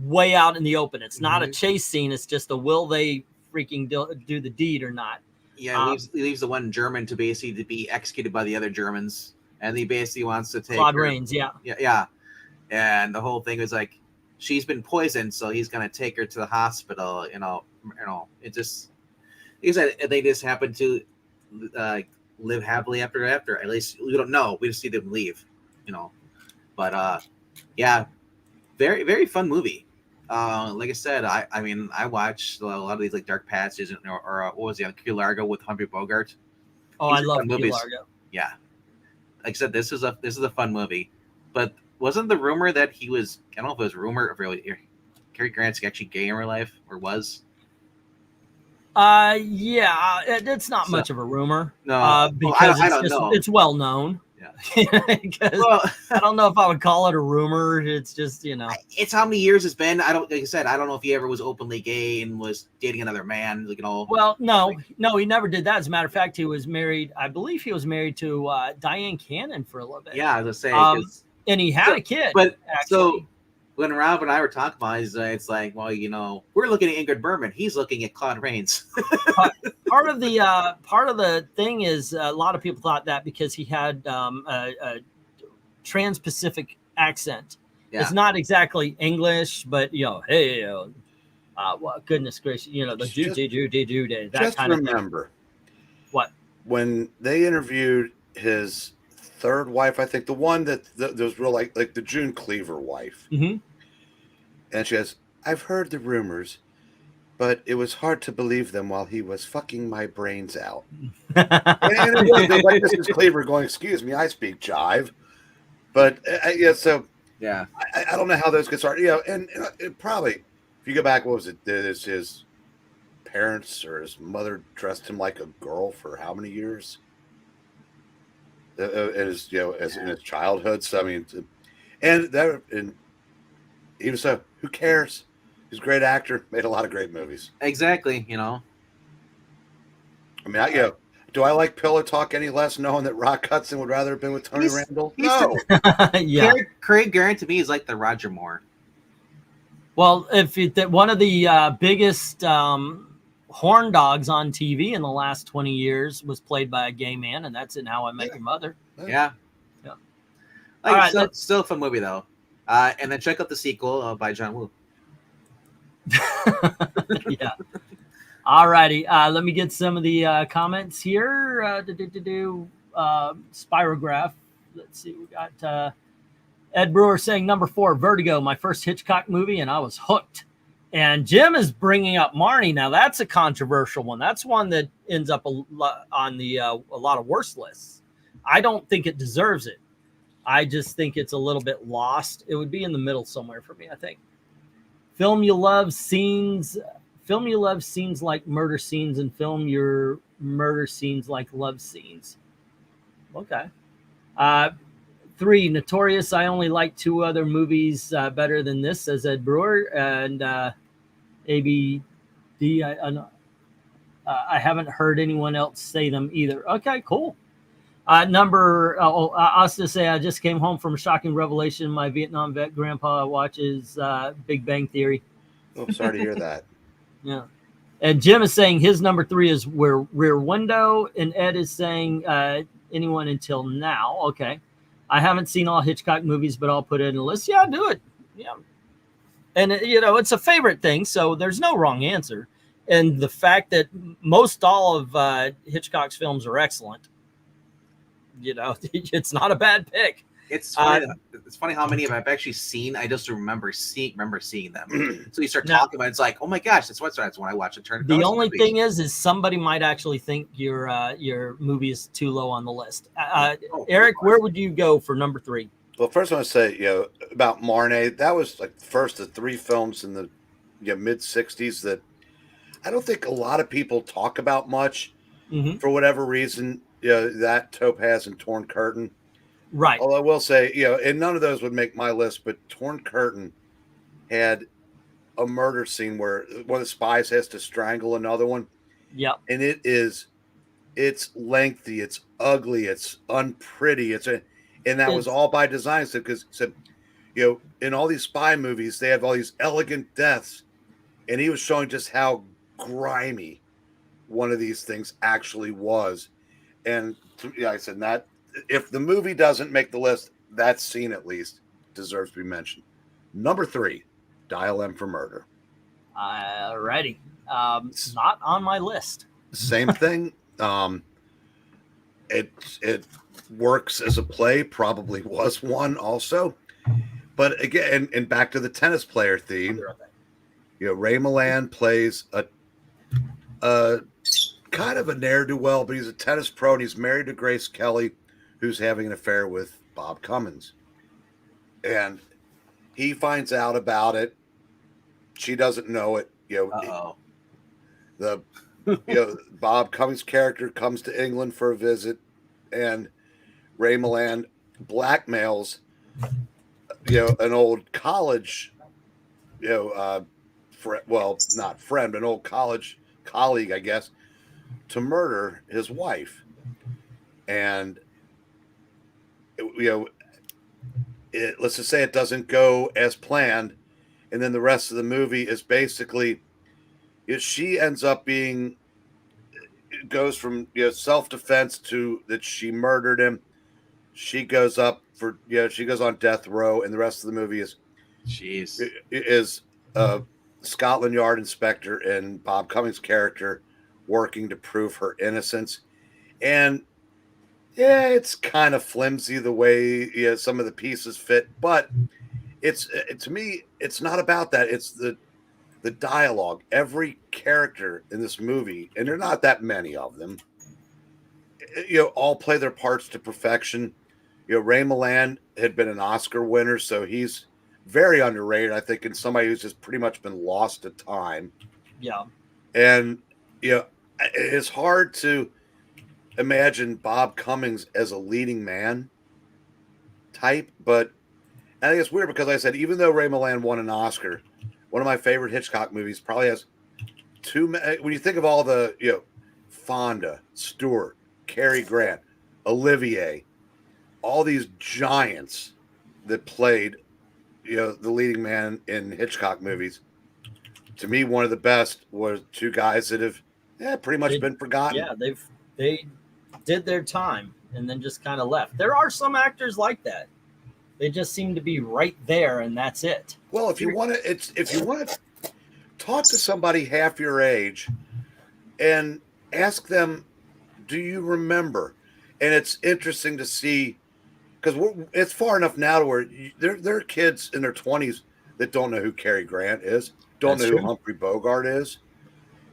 way out in the open. It's not a chase scene. It's just a, will they freaking do the deed or not? Yeah, he leaves the one German to basically be executed by the other Germans. And he basically wants to take Claude Rains, yeah. And the whole thing is like, she's been poisoned, so he's gonna take her to the hospital. It just, like I said, they just happen to live happily after. At least we don't know. We just see them leave, But yeah, very very fun movie. Like I said, I mean I watched a lot of these like Dark Passages or what was it, Key Largo with Humphrey Bogart. I love Key Largo. Yeah. Like I said, this is a fun movie, but wasn't the rumor that he was? I don't know if it was a rumor of really Cary Grant's actually gay in real life or was. Yeah, it's not much of a rumor. No, because I don't know. It's well known. Yeah, well, I don't know if I would call it a rumor. It's just it's how many years it's been. Like I said, I don't know if he ever was openly gay and was dating another man. Well, no, he never did that. As a matter of fact, he was married. I believe he was married to Diane Cannon for a little bit. Yeah, I was gonna say, and he had a kid. But actually. So when Rob and I were talking about it, it's like, well, we're looking at Ingrid Bergman. He's looking at Claude Rains. Part of the thing is a lot of people thought that because he had a trans-Pacific accent. Yeah. It's not exactly English, but hey, well, goodness gracious, the do that kind of thing. Just remember what when they interviewed his third wife, I think the one that was real like the June Cleaver wife, and she says, "I've heard the rumors, but it was hard to believe them while he was fucking my brains out." And it was like, this is Cleaver going, "Excuse me, I speak jive," but I don't know how those get started. And it probably, if you go back, what was it? His parents or his mother dressed him like a girl for how many years? As in his childhood. So I mean, and even so, who cares? He's a great actor, made a lot of great movies. Exactly, I mean, do I like pillow talk any less knowing that Rock Hudson would rather have been with Tony Randall? No. Yeah. Craig Grant to me is like the Roger Moore. Well, one of the biggest horn dogs on TV in the last 20 years was played by a gay man, and that's in How I Met Your Mother. Yeah. All right, still a fun movie though. And then check out the sequel by John Woo. Yeah. All righty. Let me get some of the comments here. Spirograph. Let's see. We got Ed Brewer saying number 4, Vertigo, my first Hitchcock movie, and I was hooked. And Jim is bringing up Marnie. Now that's a controversial one. That's one that ends up on a lot of worst lists. I don't think it deserves it. I just think it's a little bit lost. It would be in the middle somewhere for me, I think. Film you love scenes like murder scenes, and film your murder scenes like love scenes. Okay. 3, Notorious. I only like 2 other movies better than this, says Ed Brewer. And ABD, I haven't heard anyone else say them either. Okay, cool. I was to say, I just came home from a shocking revelation. My Vietnam vet grandpa watches Big Bang Theory. Oh, sorry to hear that. Yeah. And Jim is saying his number 3 is Rear Window. And Ed is saying anyone until now. Okay. I haven't seen all Hitchcock movies, but I'll put it in the list. Yeah, do it. Yeah. And, it's a favorite thing, so there's no wrong answer. And the fact that most all of Hitchcock's films are excellent, it's not a bad pick. It's funny how many of them I've actually seen. I just remember seeing them. So you start talking about it, it's like, oh my gosh, that's when I watch it. The only thing is somebody might actually think your movie is too low on the list. Eric, where would you go for number 3? Well, first I want to say, about Marnie. That was like the first of 3 films in the mid '60s that I don't think a lot of people talk about much for whatever reason. That Topaz and Torn Curtain. Right. Although I will say, and none of those would make my list, but Torn Curtain had a murder scene where one of the spies has to strangle another one. Yep. And it's lengthy, it's ugly, it's unpretty, and that was all by design. So because in all these spy movies, they have all these elegant deaths, and he was showing just how grimy one of these things actually was. And like I said, that if the movie doesn't make the list, that scene at least deserves to be mentioned. Number 3, Dial M for Murder. Alrighty. Not on my list. Same thing. It works as a play, probably was one also. But again, and back to the tennis player theme, Ray Milland plays a kind of a ne'er-do-well, but he's a tennis pro, and he's married to Grace Kelly, who's having an affair with Bob Cummins. And he finds out about it. She doesn't know it. Bob Cummins' character comes to England for a visit, and Ray Milland blackmails an old college not friend, but an old college colleague, I guess, to murder his wife. And let's just say it doesn't go as planned, and then the rest of the movie is basically she ends up goes from self-defense to that she murdered him. She goes up for she goes on death row, and the rest of the movie is Scotland Yard inspector and Bob Cummings' character working to prove her innocence. And it's kind of flimsy the way some of the pieces fit, but to me, it's not about that. It's the dialogue. Every character in this movie, and there are not that many of them, all play their parts to perfection. Ray Milland had been an Oscar winner, so he's very underrated, I think, and somebody who's just pretty much been lost to time. Yeah. And it's hard to imagine Bob Cummings as a leading man type, but I think it's weird because I said, even though Ray Milland won an Oscar, one of my favorite Hitchcock movies probably has when you think of all the, Fonda, Stewart, Cary Grant, Olivier, all these giants that played, the leading man in Hitchcock movies. To me, one of the best was 2 guys that have pretty much been forgotten. Yeah, they did their time and then just kind of left. There are some actors like that. They just seem to be right there, and that's it. Well, if you want to talk to somebody half your age and ask them, do you remember? And it's interesting to see, because it's far enough now to where there are kids in their 20s that don't know who Cary Grant is, don't know who Humphrey Bogart is.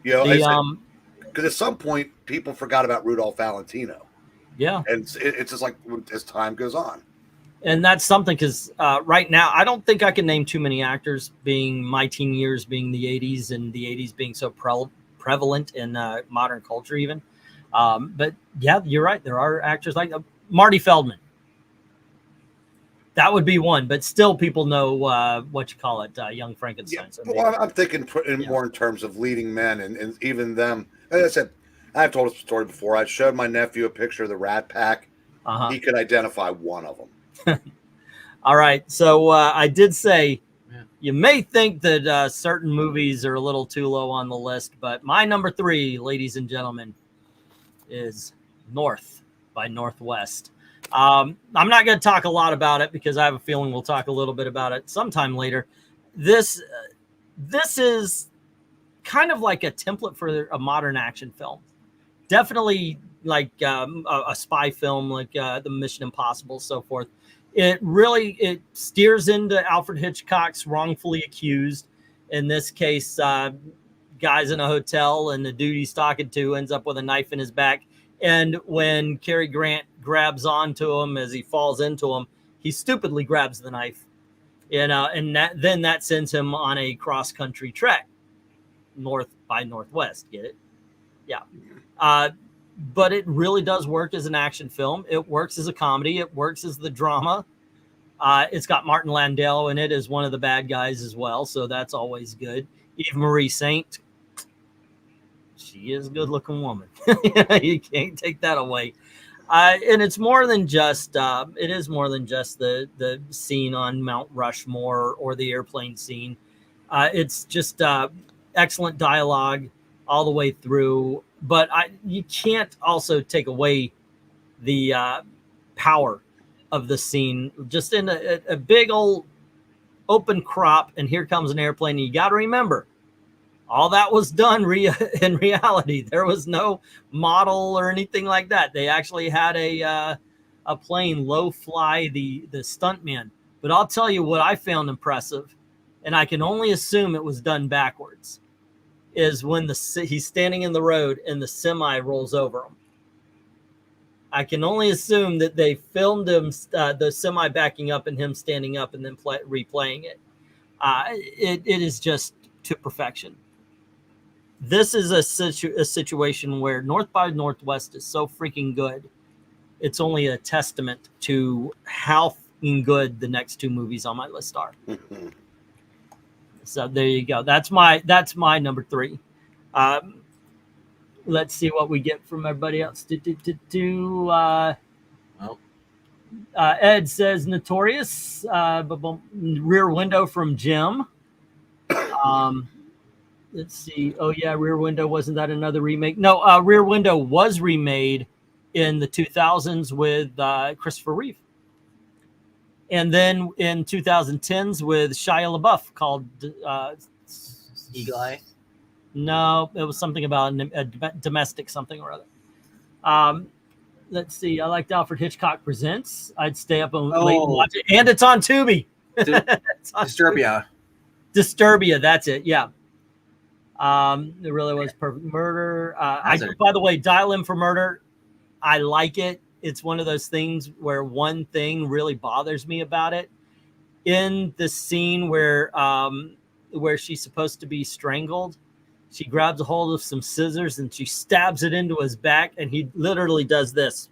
Because at some point, people forgot about Rudolph Valentino. Yeah. And it's just like as time goes on. And that's something, because right now, I don't think I can name too many actors, being my teen years being the 80s, and the 80s being so prevalent in modern culture even. But yeah, you're right. There are actors like Marty Feldman. That would be one, but still people know what you call it, Young Frankenstein. Yeah, So well, I'm thinking more in terms of leading men and even them. As I said, I've told a story before. I showed my nephew a picture of the Rat Pack. He could identify one of them. All right. So I did say Yeah. you may think that certain movies are a little too low on the list, but my number 3, ladies and gentlemen, is North by Northwest. I'm not going to talk a lot about it because I have a feeling we'll talk a little bit about it sometime later. This is kind of like a template for a modern action film. Definitely like a spy film, like the Mission Impossible, so forth. It steers into Alfred Hitchcock's Wrongfully Accused. In this case, guy's in a hotel and the dude he's talking to ends up with a knife in his back. And when Cary Grant grabs onto him as he falls into him, he stupidly grabs the knife, and then that sends him on a cross-country trek, north by northwest. Get it? Yeah. But it really does work as an action film. It works as a comedy. It works as the drama. It's got Martin Landau in it as one of the bad guys as well, so that's always good. Eve Marie Saint, she is a good-looking woman. You can't take that away. And it's more than just it is more than just the scene on Mount Rushmore or the airplane scene. It's just excellent dialogue all the way through. But you can't also take away the power of the scene. Just in a big old open crop, and here comes an airplane. And you got to remember, all that was done in reality. There was no model or anything like that. They actually had a plane low fly the stuntman. But I'll tell you what I found impressive, and I can only assume it was done backwards, is when he's standing in the road and the semi rolls over him. I can only assume that they filmed him, the semi backing up and him standing up and then replaying it. It is just to perfection. This is a situation where North by Northwest is so freaking good. It's only a testament to how good the next 2 movies on my list are. So there you go. That's my number 3. Let's see what we get from everybody else. Ed says Notorious. Rear Window from Jim. Let's see. Oh yeah, Rear Window, wasn't that another remake? No, Rear Window was remade in the 2000s with Christopher Reeve, and then in 2010s with Shia LaBeouf called Eagle Eye. No, it was something about a domestic something or other. Let's see. I liked Alfred Hitchcock Presents. I'd stay up and late and watch it, and it's on Tubi. It's on Disturbia. Disturbia. That's it. Yeah. It really was Perfect Murder. By the way, Dial M for Murder. I like it. It's one of those things where one thing really bothers me about it. In the scene where she's supposed to be strangled, she grabs a hold of some scissors and she stabs it into his back, and he literally does this.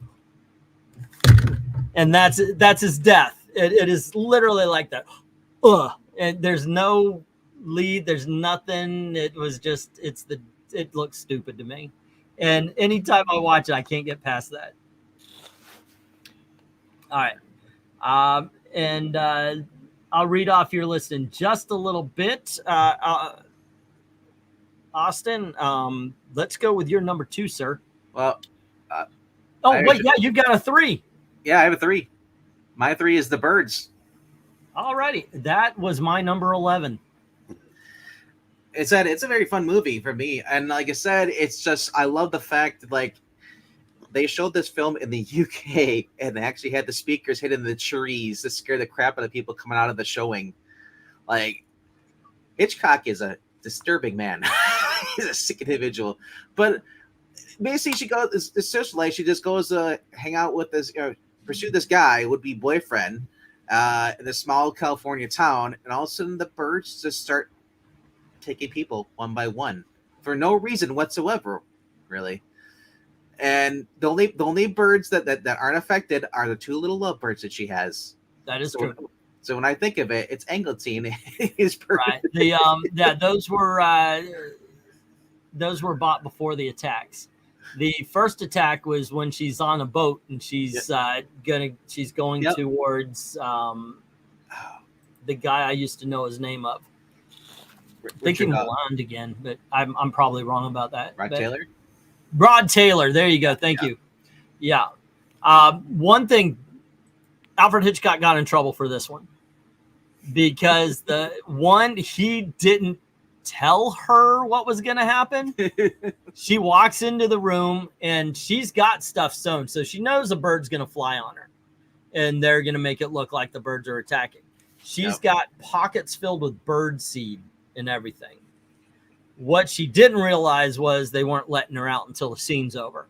And that's his death. It is literally like that. Ugh. And there's no lead, there's nothing. It looks stupid to me. And anytime I watch it, I can't get past that. All right. And I'll read off your list in just a little bit. Austin, let's go with your number 2, sir. Well, you've got a 3. Yeah, I have a 3. My 3 is The Birds. Alrighty, that was my number 11. It's a very fun movie for me, and like I said, it's just I love the fact that like they showed this film in the UK and they actually had the speakers hit in the trees to scare the crap out of people coming out of the showing. Like Hitchcock is a disturbing man. He's a sick individual, but basically she goes this social life. She just goes to hang out with this, pursue this guy, would be boyfriend, in this small California town, and all of a sudden the birds just start taking people one by one for no reason whatsoever, really. And the only birds that aren't affected are the 2 little lovebirds that she has. That is So, true. so when I think of it, it's Angleton is Right. The those were bought before the attacks. The first attack was when she's on a boat and she's going Yep. towards the guy I used to know his name of. Thinking blonde again, but I'm probably wrong about that. Rod But Taylor. Rod Taylor. There you go. Thank you. Yeah. One thing, Alfred Hitchcock got in trouble for this one because he didn't tell her what was going to happen. She walks into the room and she's got stuff sewn, so she knows a bird's going to fly on her, and they're going to make it look like the birds are attacking. She's got pockets filled with bird seed and everything. What she didn't realize was they weren't letting her out until the scene's over.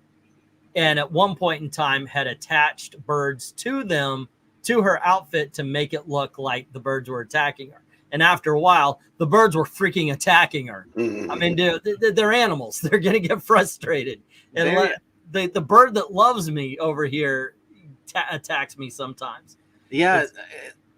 And at one point in time had attached birds to her outfit to make it look like the birds were attacking her. And after a while, the birds were freaking attacking her. I mean, they're animals. They're going to get frustrated. And the bird that loves me over here attacks me sometimes. Yeah,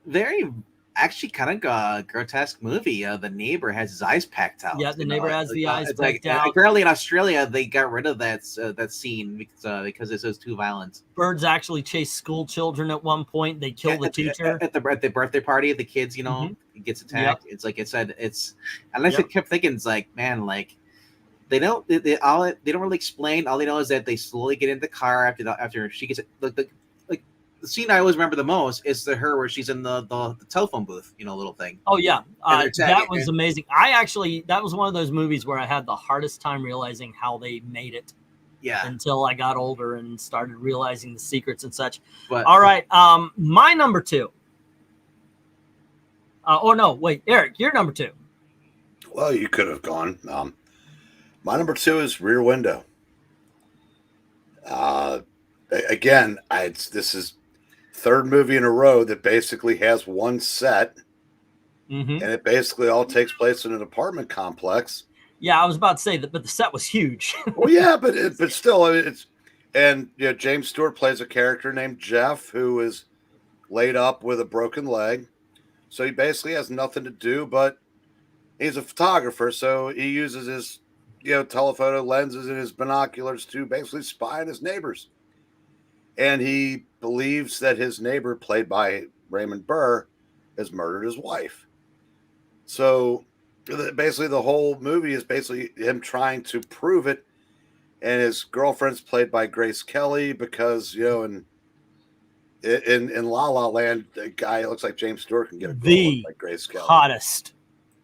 very actually kind of grotesque movie. The neighbor has his eyes packed out. Yeah, the neighbor has the eyes packed out. Apparently in Australia, they got rid of that scene because it was too violent. Birds actually chase school children at one point. They kill the teacher. At the birthday party, the kids, gets attacked. It's like it said, and I kept thinking, it's like, man, like they don't really explain. All they know is that they slowly get in the car after she gets the scene I always remember the most is her where she's in the telephone booth, little thing. Oh yeah, that was amazing. That was one of those movies where I had the hardest time realizing how they made it. Yeah. Until I got older and started realizing the secrets and such. But, all right, my number 2. Oh no, wait, Eric, you're number 2. Well, you could have gone. My number 2 is Rear Window. Again, this is third movie in a row that basically has one set, and it basically all takes place in an apartment complex. Yeah, I was about to say that, but the set was huge. Well, yeah, but still, James Stewart plays a character named Jeff who is laid up with a broken leg, so he basically has nothing to do. But he's a photographer, so he uses his telephoto lenses and his binoculars to basically spy on his neighbors. And he believes that his neighbor, played by Raymond Burr, has murdered his wife. So basically the whole movie is basically him trying to prove it. And his girlfriend's played by Grace Kelly because, in La La Land, the guy looks like James Stewart can get a girl like Grace Kelly. Hottest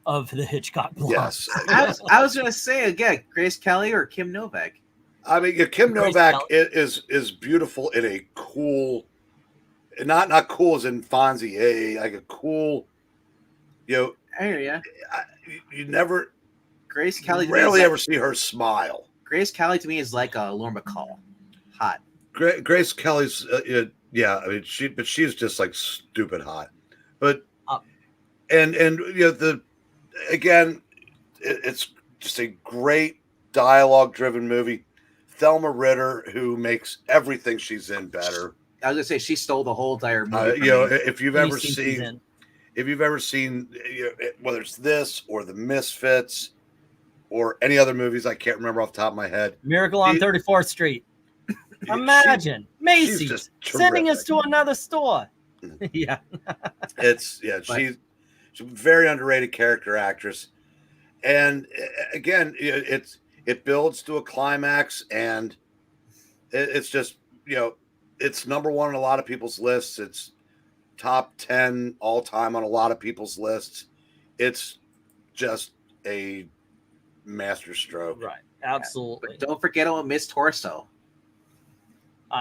of the Hitchcock blondes. Yes. I was going to say again, Grace Kelly or Kim Novak. I mean, Kim Novak is beautiful in a cool, not cool as in Fonzie, like a cool, I hear ya. You never, Grace Kelly, rarely ever see her smile. Grace Kelly to me is like a Lauren Bacall, hot. Grace Kelly's, I mean, she's just like stupid hot, but it's just a great dialogue-driven movie. Thelma Ritter, who makes everything she's in better. I was gonna say she stole the whole entire movie. If you've ever seen, whether it's this or The Misfits or any other movies, I can't remember off the top of my head. Miracle on 34th Street. Imagine Macy's sending us to another store. Yeah, she's a very underrated character actress, and again, it builds to a climax, and it's just, it's number 1 on a lot of people's lists. It's top 10 all time on a lot of people's lists. It's just a masterstroke. Right. Absolutely. But don't forget about Miss Torso.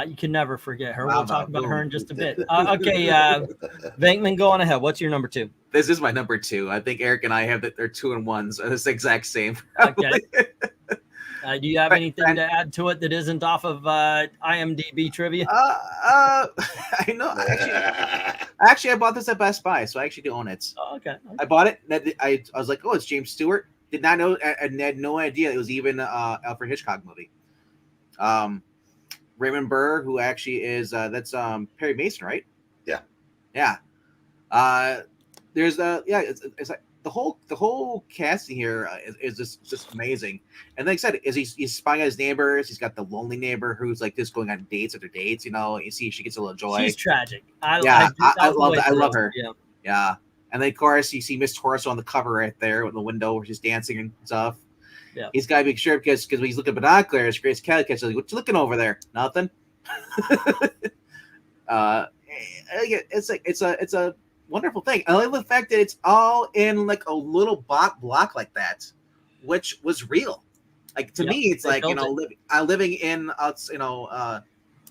You can never forget her. We'll talk about her in just a bit. Okay. Venkman, go on ahead. What's your number 2? This is my number 2. I think Eric and I have they're 2 and 1s. It's the exact same. Okay. Do you have anything to add to it that isn't off of IMDb trivia? I know. Actually, I bought this at Best Buy, so I actually do own it. Oh, okay. I bought it. I was like, oh, it's James Stewart. Did not know. I had no idea it was even Alfred Hitchcock movie. Raymond Burr, who actually is that's Perry Mason, right? Yeah. Yeah. There's it's like the whole casting here is just amazing. And like I said, he's spying on his neighbors. He's got the lonely neighbor who's like just going on dates after dates. You know, you see she gets a little joy. She's tragic. I love that. I love her. Yeah. And then of course you see Miss Torso on the cover right there with the window where she's dancing and stuff. Yeah. He's got to make sure because when he's looking at binoculars, Grace Kelly catches like, "What you looking over there? Nothing." It's a wonderful thing. I like the fact that it's all in like a little block like that, which was real. Like to me, it's like living in a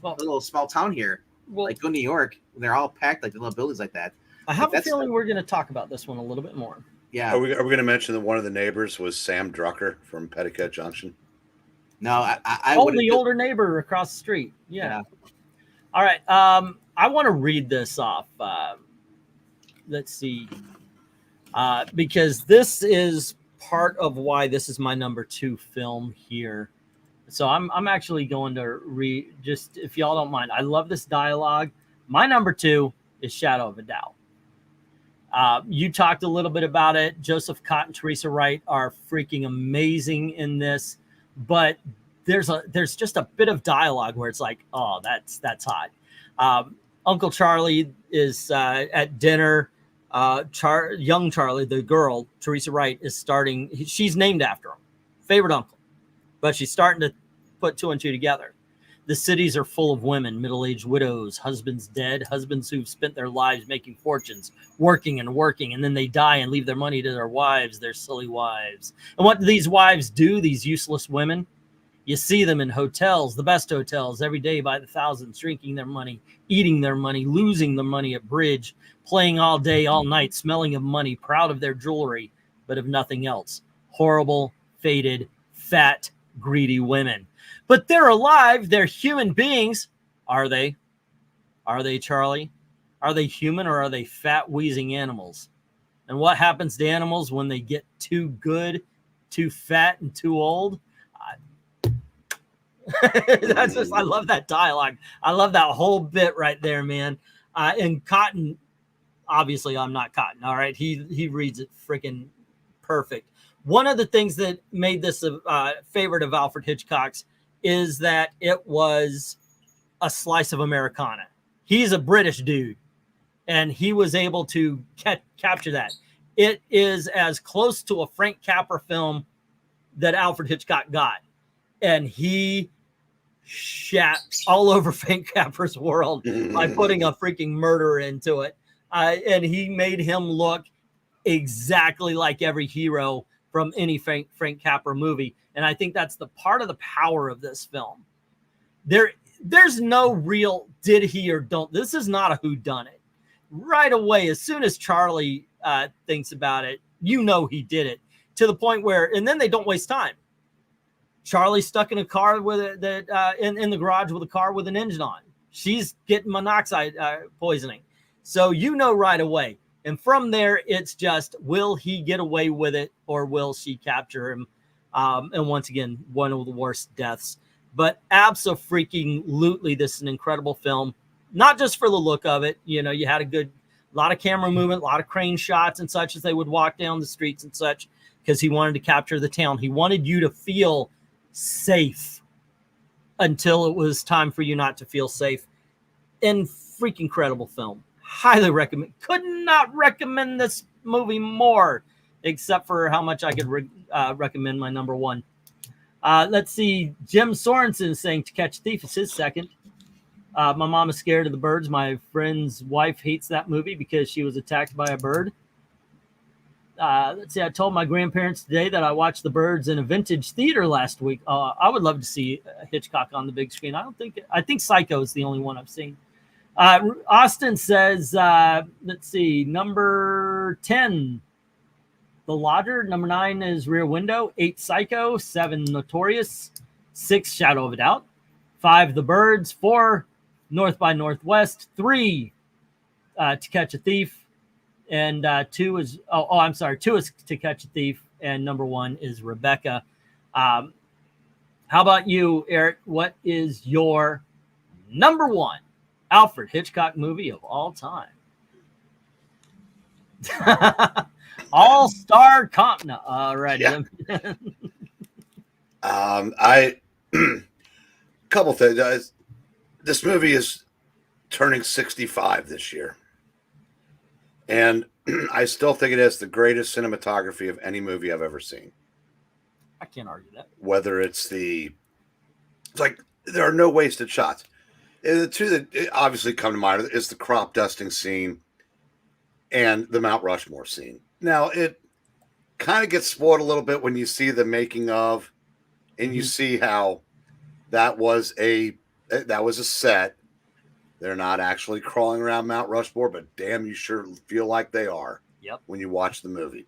little small town here, like go to New York. They're all packed like little buildings like that. I have a feeling we're going to talk about this one a little bit more. Yeah. Are we going to mention that one of the neighbors was Sam Drucker from Petticoat Junction? No, I the older neighbor across the street. Yeah. All right. I want to read this off. Let's see. Because this is part of why this is my number 2 film here. So I'm actually going to read, just if y'all don't mind. I love this dialogue. My number 2 is Shadow of a Doubt. You talked a little bit about it. Joseph Cott and Teresa Wright are freaking amazing in this, but there's just a bit of dialogue where it's like, oh, that's hot. Uncle Charlie is at dinner. Young Charlie, the girl, Teresa Wright, is starting. She's named after him, favorite uncle, but she's starting to put 2 and 2 together. The cities are full of women, middle-aged widows, husbands dead, husbands who've spent their lives making fortunes, working, and then they die and leave their money to their wives, their silly wives. And what do these wives do, these useless women? You see them in hotels, the best hotels, every day by the thousands, drinking their money, eating their money, losing the money at bridge, playing all day, all night, smelling of money, proud of their jewelry, but of nothing else. Horrible, faded, fat, greedy women. But they're alive. They're human beings. Are they? Are they, Charlie? Are they human or are they fat, wheezing animals? And what happens to animals when they get too good, too fat, and too old? That's just, I love that dialogue. I love that whole bit right there, man. And Cotton, obviously I'm not Cotton. All right. He reads it freaking perfect. One of the things that made this a favorite of Alfred Hitchcock's is that it was a slice of Americana. He's a British dude, and he was able to capture that. It is as close to a Frank Capra film that Alfred Hitchcock got, and he shat all over Frank Capra's world by putting a freaking murderer into it, and he made him look exactly like every hero from any Frank Capra movie. And I think that's the part of the power of this film. There's no real did he or don't. This is not a whodunit. Right away, as soon as Charlie thinks about it, you know he did it, to the point where, and then they don't waste time. Charlie's stuck in a car with in the garage with a car with an engine on. She's getting monoxide poisoning. So you know right away. And from there, it's just, will he get away with it or will she capture him? And once again, one of the worst deaths. But abso-freaking-lutely, this is an incredible film. Not just for the look of it. You know, you had a lot of camera movement, a lot of crane shots and such as they would walk down the streets and such, because he wanted to capture the town. He wanted you to feel safe until it was time for you not to feel safe. And freaking incredible film. Highly recommend. Could not recommend this movie more, except for how much I could recommend my number 1. Let's see. Jim Sorensen is saying To Catch a Thief is his second. My mom is scared of the birds. My friend's wife hates that movie because she was attacked by a bird. Let's see. I told my grandparents today that I watched The Birds in a vintage theater last week. I would love to see Hitchcock on the big screen. I think Psycho is the only one I've seen. Austin says, let's see, number 10, The Lodger. Number 9 is Rear Window. 8, Psycho. 7, Notorious. 6, Shadow of a Doubt. 5, The Birds. 4, North by Northwest. 3, To Catch a Thief. And 2 is, I'm sorry, 2 is To Catch a Thief. And number 1 is Rebecca. How about you, Eric? What is your number 1 Alfred Hitchcock movie of all time? All-star comp. No, all right. Yeah. I couple things. This movie is turning 65 this year, and I still think it has the greatest cinematography of any movie I've ever seen. I can't argue that. Whether it's like there are no wasted shots. And the two that obviously come to mind is the crop dusting scene and the Mount Rushmore scene. Now it kind of gets spoiled a little bit when you see the making of, and you see how that was a set. They're not actually crawling around Mount Rushmore, but damn, you sure feel like they are. Yep. When you watch the movie.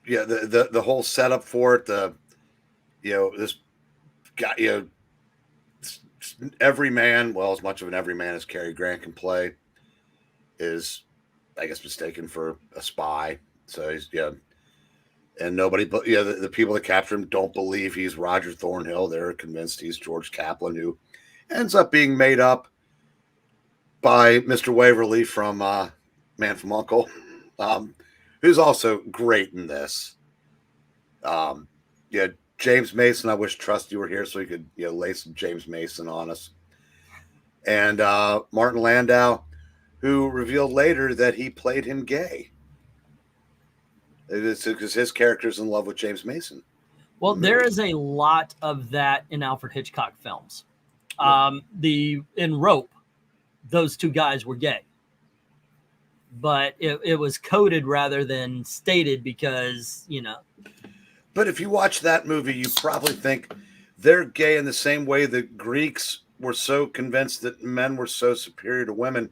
It's the whole setup for it. This guy, every man, well, as much of an everyman as Cary Grant can play, is, I guess, mistaken for a spy. So he's and nobody, but the people that capture him don't believe he's Roger Thornhill. They're convinced he's George Kaplan, who ends up being made up by Mr. Waverly from Man from Uncle, who's also great in this. James Mason. I wish Trusty were here so he could lay some James Mason on us. And Martin Landau, who revealed later that he played him gay. It's because his character's in love with James Mason. Well, there is a lot of that in Alfred Hitchcock films. In Rope, those two guys were gay, but it was coded rather than stated because But if you watch that movie, you probably think they're gay in the same way the Greeks were so convinced that men were so superior to women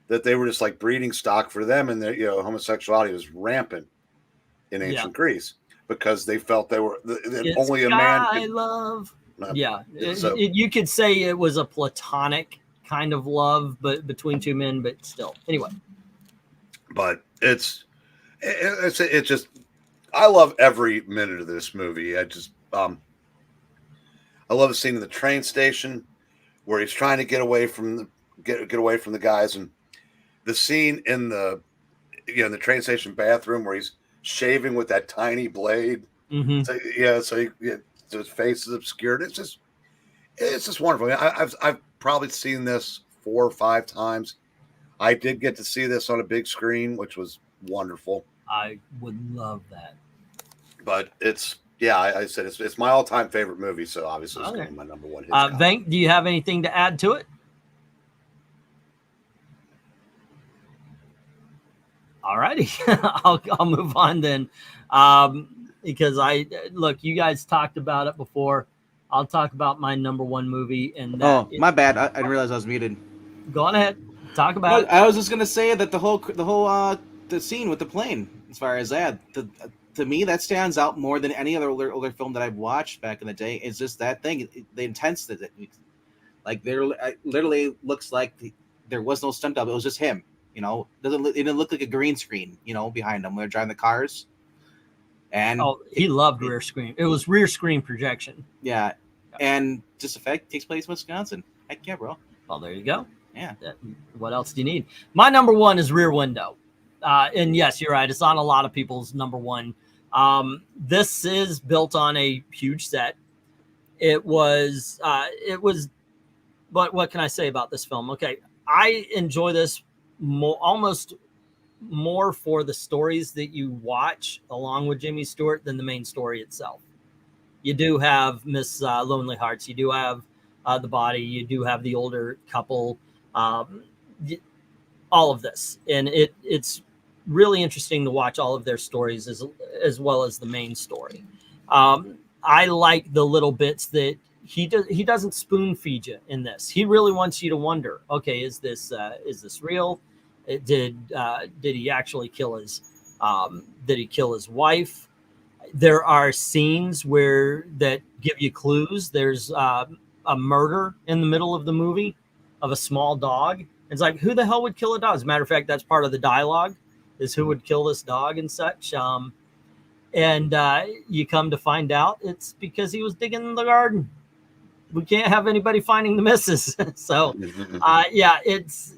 that they were just like breeding stock for them, and their homosexuality was rampant in ancient Greece because they felt they were that only a man could love. You could say it was a platonic kind of love, but between two men, but still, anyway. But it's just, I love every minute of this movie. I just I love the scene in the train station where he's trying to get away from the guys, and the scene in the the train station bathroom where he's shaving with that tiny blade. So his face is obscured. It's just wonderful. I've probably seen this 4 or 5 times. I did get to see this on a big screen, which was wonderful. I would love that. But I said it's my all-time favorite movie, so obviously it's going to be my number one hit. Venk, do you have anything to add to it? All righty. I'll move on then. Because you guys talked about it before. I'll talk about my number one movie. And my bad. I didn't realize I was muted. Go on ahead. Talk about it. I was just gonna say that the whole the scene with the plane, as far as that, to me that stands out more than any other older film that I've watched back in the day. It's just that thing, the intensity. Like there, literally looks like there was no stunt double. It was just him. It didn't look like a green screen. Behind him when they're driving the cars. And he loved rear screen. It was rear screen projection. Yeah. And just the fact takes place in Wisconsin. Heck yeah, bro. Well, there you go. Yeah. What else do you need? My number one is Rear Window. And yes, you're right. It's on a lot of people's number one. This is built on a huge set. It was, but what can I say about this film? Okay. I enjoy this almost more for the stories that you watch along with Jimmy Stewart than the main story itself. You do have Miss Lonely Hearts. You do have The Body. You do have the older couple. All of this. And it's really interesting to watch all of their stories as well as the main story. I like the little bits that he doesn't spoon feed you in this. He really wants you to wonder, okay, is this real? Did he actually kill his wife? There are scenes that give you clues. There's a murder in the middle of the movie of a small dog. It's like, who the hell would kill a dog? As a matter of fact, that's part of the dialogue, is who would kill this dog and such. And you come to find out it's because he was digging in the garden. we can't have anybody finding the misses. So, yeah, it's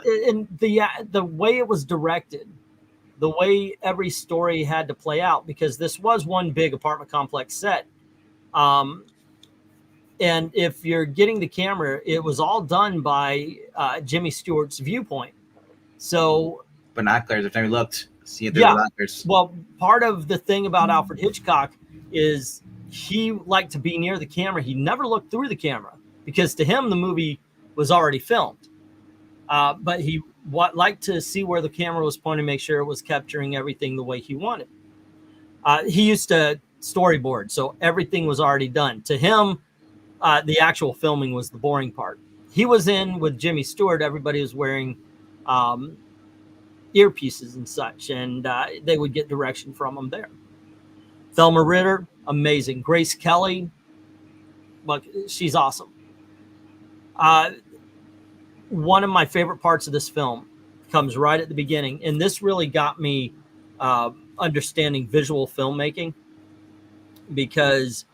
and the way it was directed, the way every story had to play out, because this was one big apartment complex set. And if you're getting the camera, it was all done by Jimmy Stewart's viewpoint. So binoculars. I've never looked. See if yeah, binoculars. well, part of the thing about Alfred Hitchcock is he liked to be near the camera. He never looked through the camera because to him the movie was already filmed. But he liked to see where the camera was pointing, make sure it was capturing everything the way he wanted. He used to storyboard, so everything was already done. To him, the actual filming was the boring part. He was in with Jimmy Stewart. Everybody was wearing earpieces and such, and they would get direction from him there. Thelma Ritter, amazing. Grace Kelly, look, she's awesome. One of my favorite parts of this film comes right at the beginning, and this really got me understanding visual filmmaking, because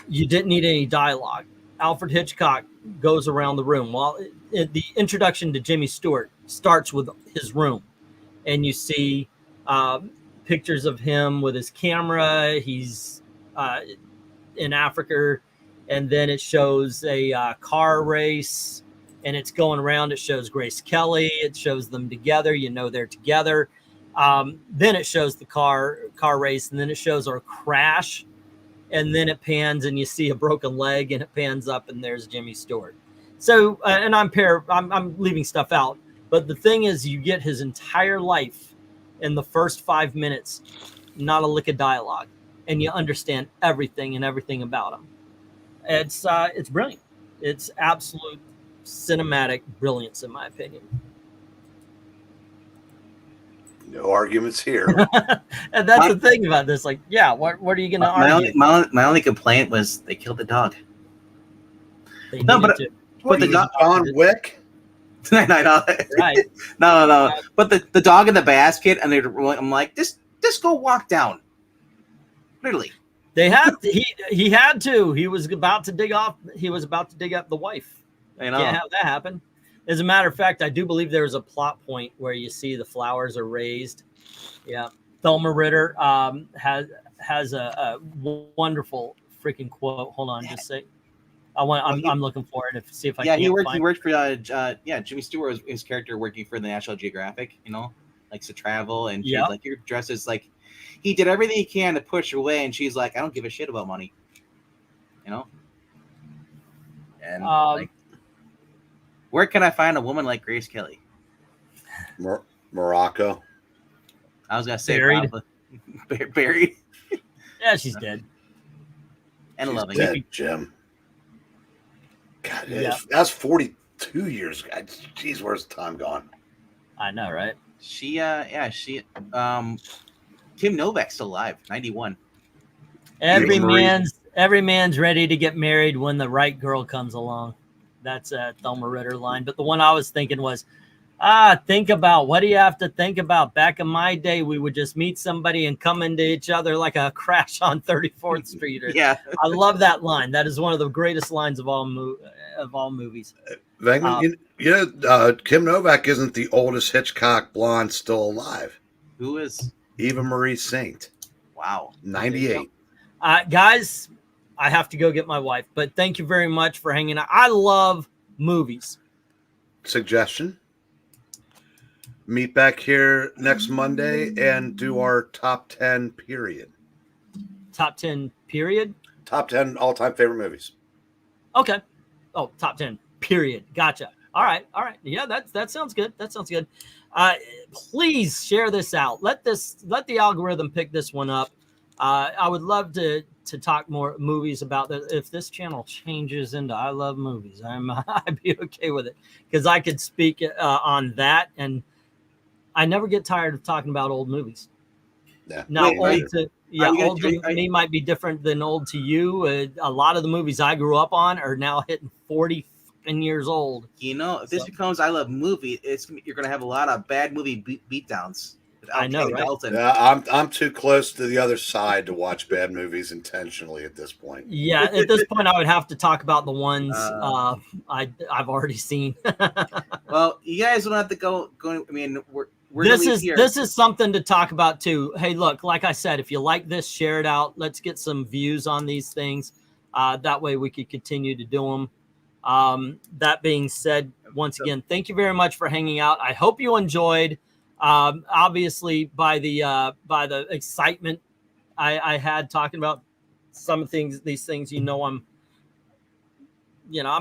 you didn't need any dialogue. Alfred Hitchcock goes around the room. Well, the introduction to Jimmy Stewart starts with his room, and you see pictures of him with his camera. He's in Africa, and then it shows a car race, and it's going around. It shows Grace Kelly. It shows them together. You know they're together. Then it shows the car race, and then it shows a crash, and then it pans, and you see a broken leg, and it pans up, and there's Jimmy Stewart. So, and I'm leaving stuff out, but the thing is, you get his entire life in the first 5 minutes, not a lick of dialogue, and you understand everything about him. It's brilliant. It's absolute cinematic brilliance, in my opinion. No arguments here. And that's the thing about this. Like, yeah, what are you going to argue? My only complaint was they killed the dog. They No, needed but to. What, the dog, John Wick? I know. Right. No. But the dog in the basket, and I'm like, just go walk down. Literally. They had he had to. He was about to dig up the wife. I know. Can't have that happen. As a matter of fact, I do believe there was a plot point where you see the flowers are raised. Yeah. Thelma Ritter has a wonderful freaking quote. Hold on, just say. I'm looking for it. See if I can. He worked for Jimmy Stewart, his character working for the National Geographic. You know, likes to travel, and she's like, your dress is like. He did everything he can to push her away, and she's like, I don't give a shit about money. You know. And like, where can I find a woman like Grace Kelly? Morocco. I was gonna say Buried. Buried. Yeah, she's dead. And She's loving. dead, Jim. God, that's 42 years. God, jeez, where's the time gone? I know, right? She Kim Novak's still alive, 91. Every man's ready to get married when the right girl comes along. That's a Thelma Ritter line. But the one I was thinking was, think about, what do you have to think about? Back in my day, we would just meet somebody and come into each other like a crash on 34th Street. Yeah. I love that line. That is one of the greatest lines of all movies. Venkman, Kim Novak isn't the oldest Hitchcock blonde still alive. Who is? Eva Marie Saint. Wow. 98. Guys, I have to go get my wife, but thank you very much for hanging out. I love movies. Suggestion. Meet back here next Monday and do our top 10 period. Top 10 period? Top 10 all-time favorite movies. Okay. Oh, top 10 period. Gotcha. All right. Yeah, that sounds good. Please share this out. Let the algorithm pick this one up. I would love to talk more movies about that. If this channel changes into I love movies, I'd be okay with it, because I could speak on that, and I never get tired of talking about old movies. Yeah. Now, Wait, old to me might be different than old to you. A lot of the movies I grew up on are now hitting 40 years old. You know, if this becomes I love movie, you're gonna have a lot of bad movie beatdowns. I know, Okay, right? Dalton. I'm too close to the other side to watch bad movies intentionally at this point. Yeah, at this point, I would have to talk about the ones I've already seen. Well, you guys don't have to go. I mean, we're this gonna leave is here. this is something to talk about too. Hey, look, like I said, if you like this, share it out. Let's get some views on these things. That way, we could continue to do them. That being said, once again, thank you very much for hanging out. I hope you enjoyed. Obviously, by the excitement I had talking about some of these things, I'm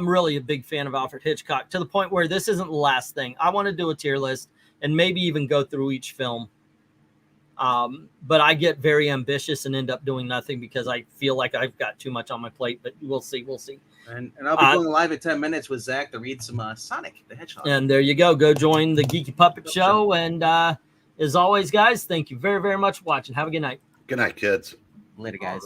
really a big fan of Alfred Hitchcock, to the point where this isn't the last thing. I want to do a tier list and maybe even go through each film. But I get very ambitious and end up doing nothing because I feel like I've got too much on my plate, but we'll see. And I'll be going live in 10 minutes with Zach to read some Sonic the Hedgehog. And there you go. Go join the Geeky Puppet Show. And as always, guys, thank you very, very much for watching. Have a good night. Good night, kids. Later, guys.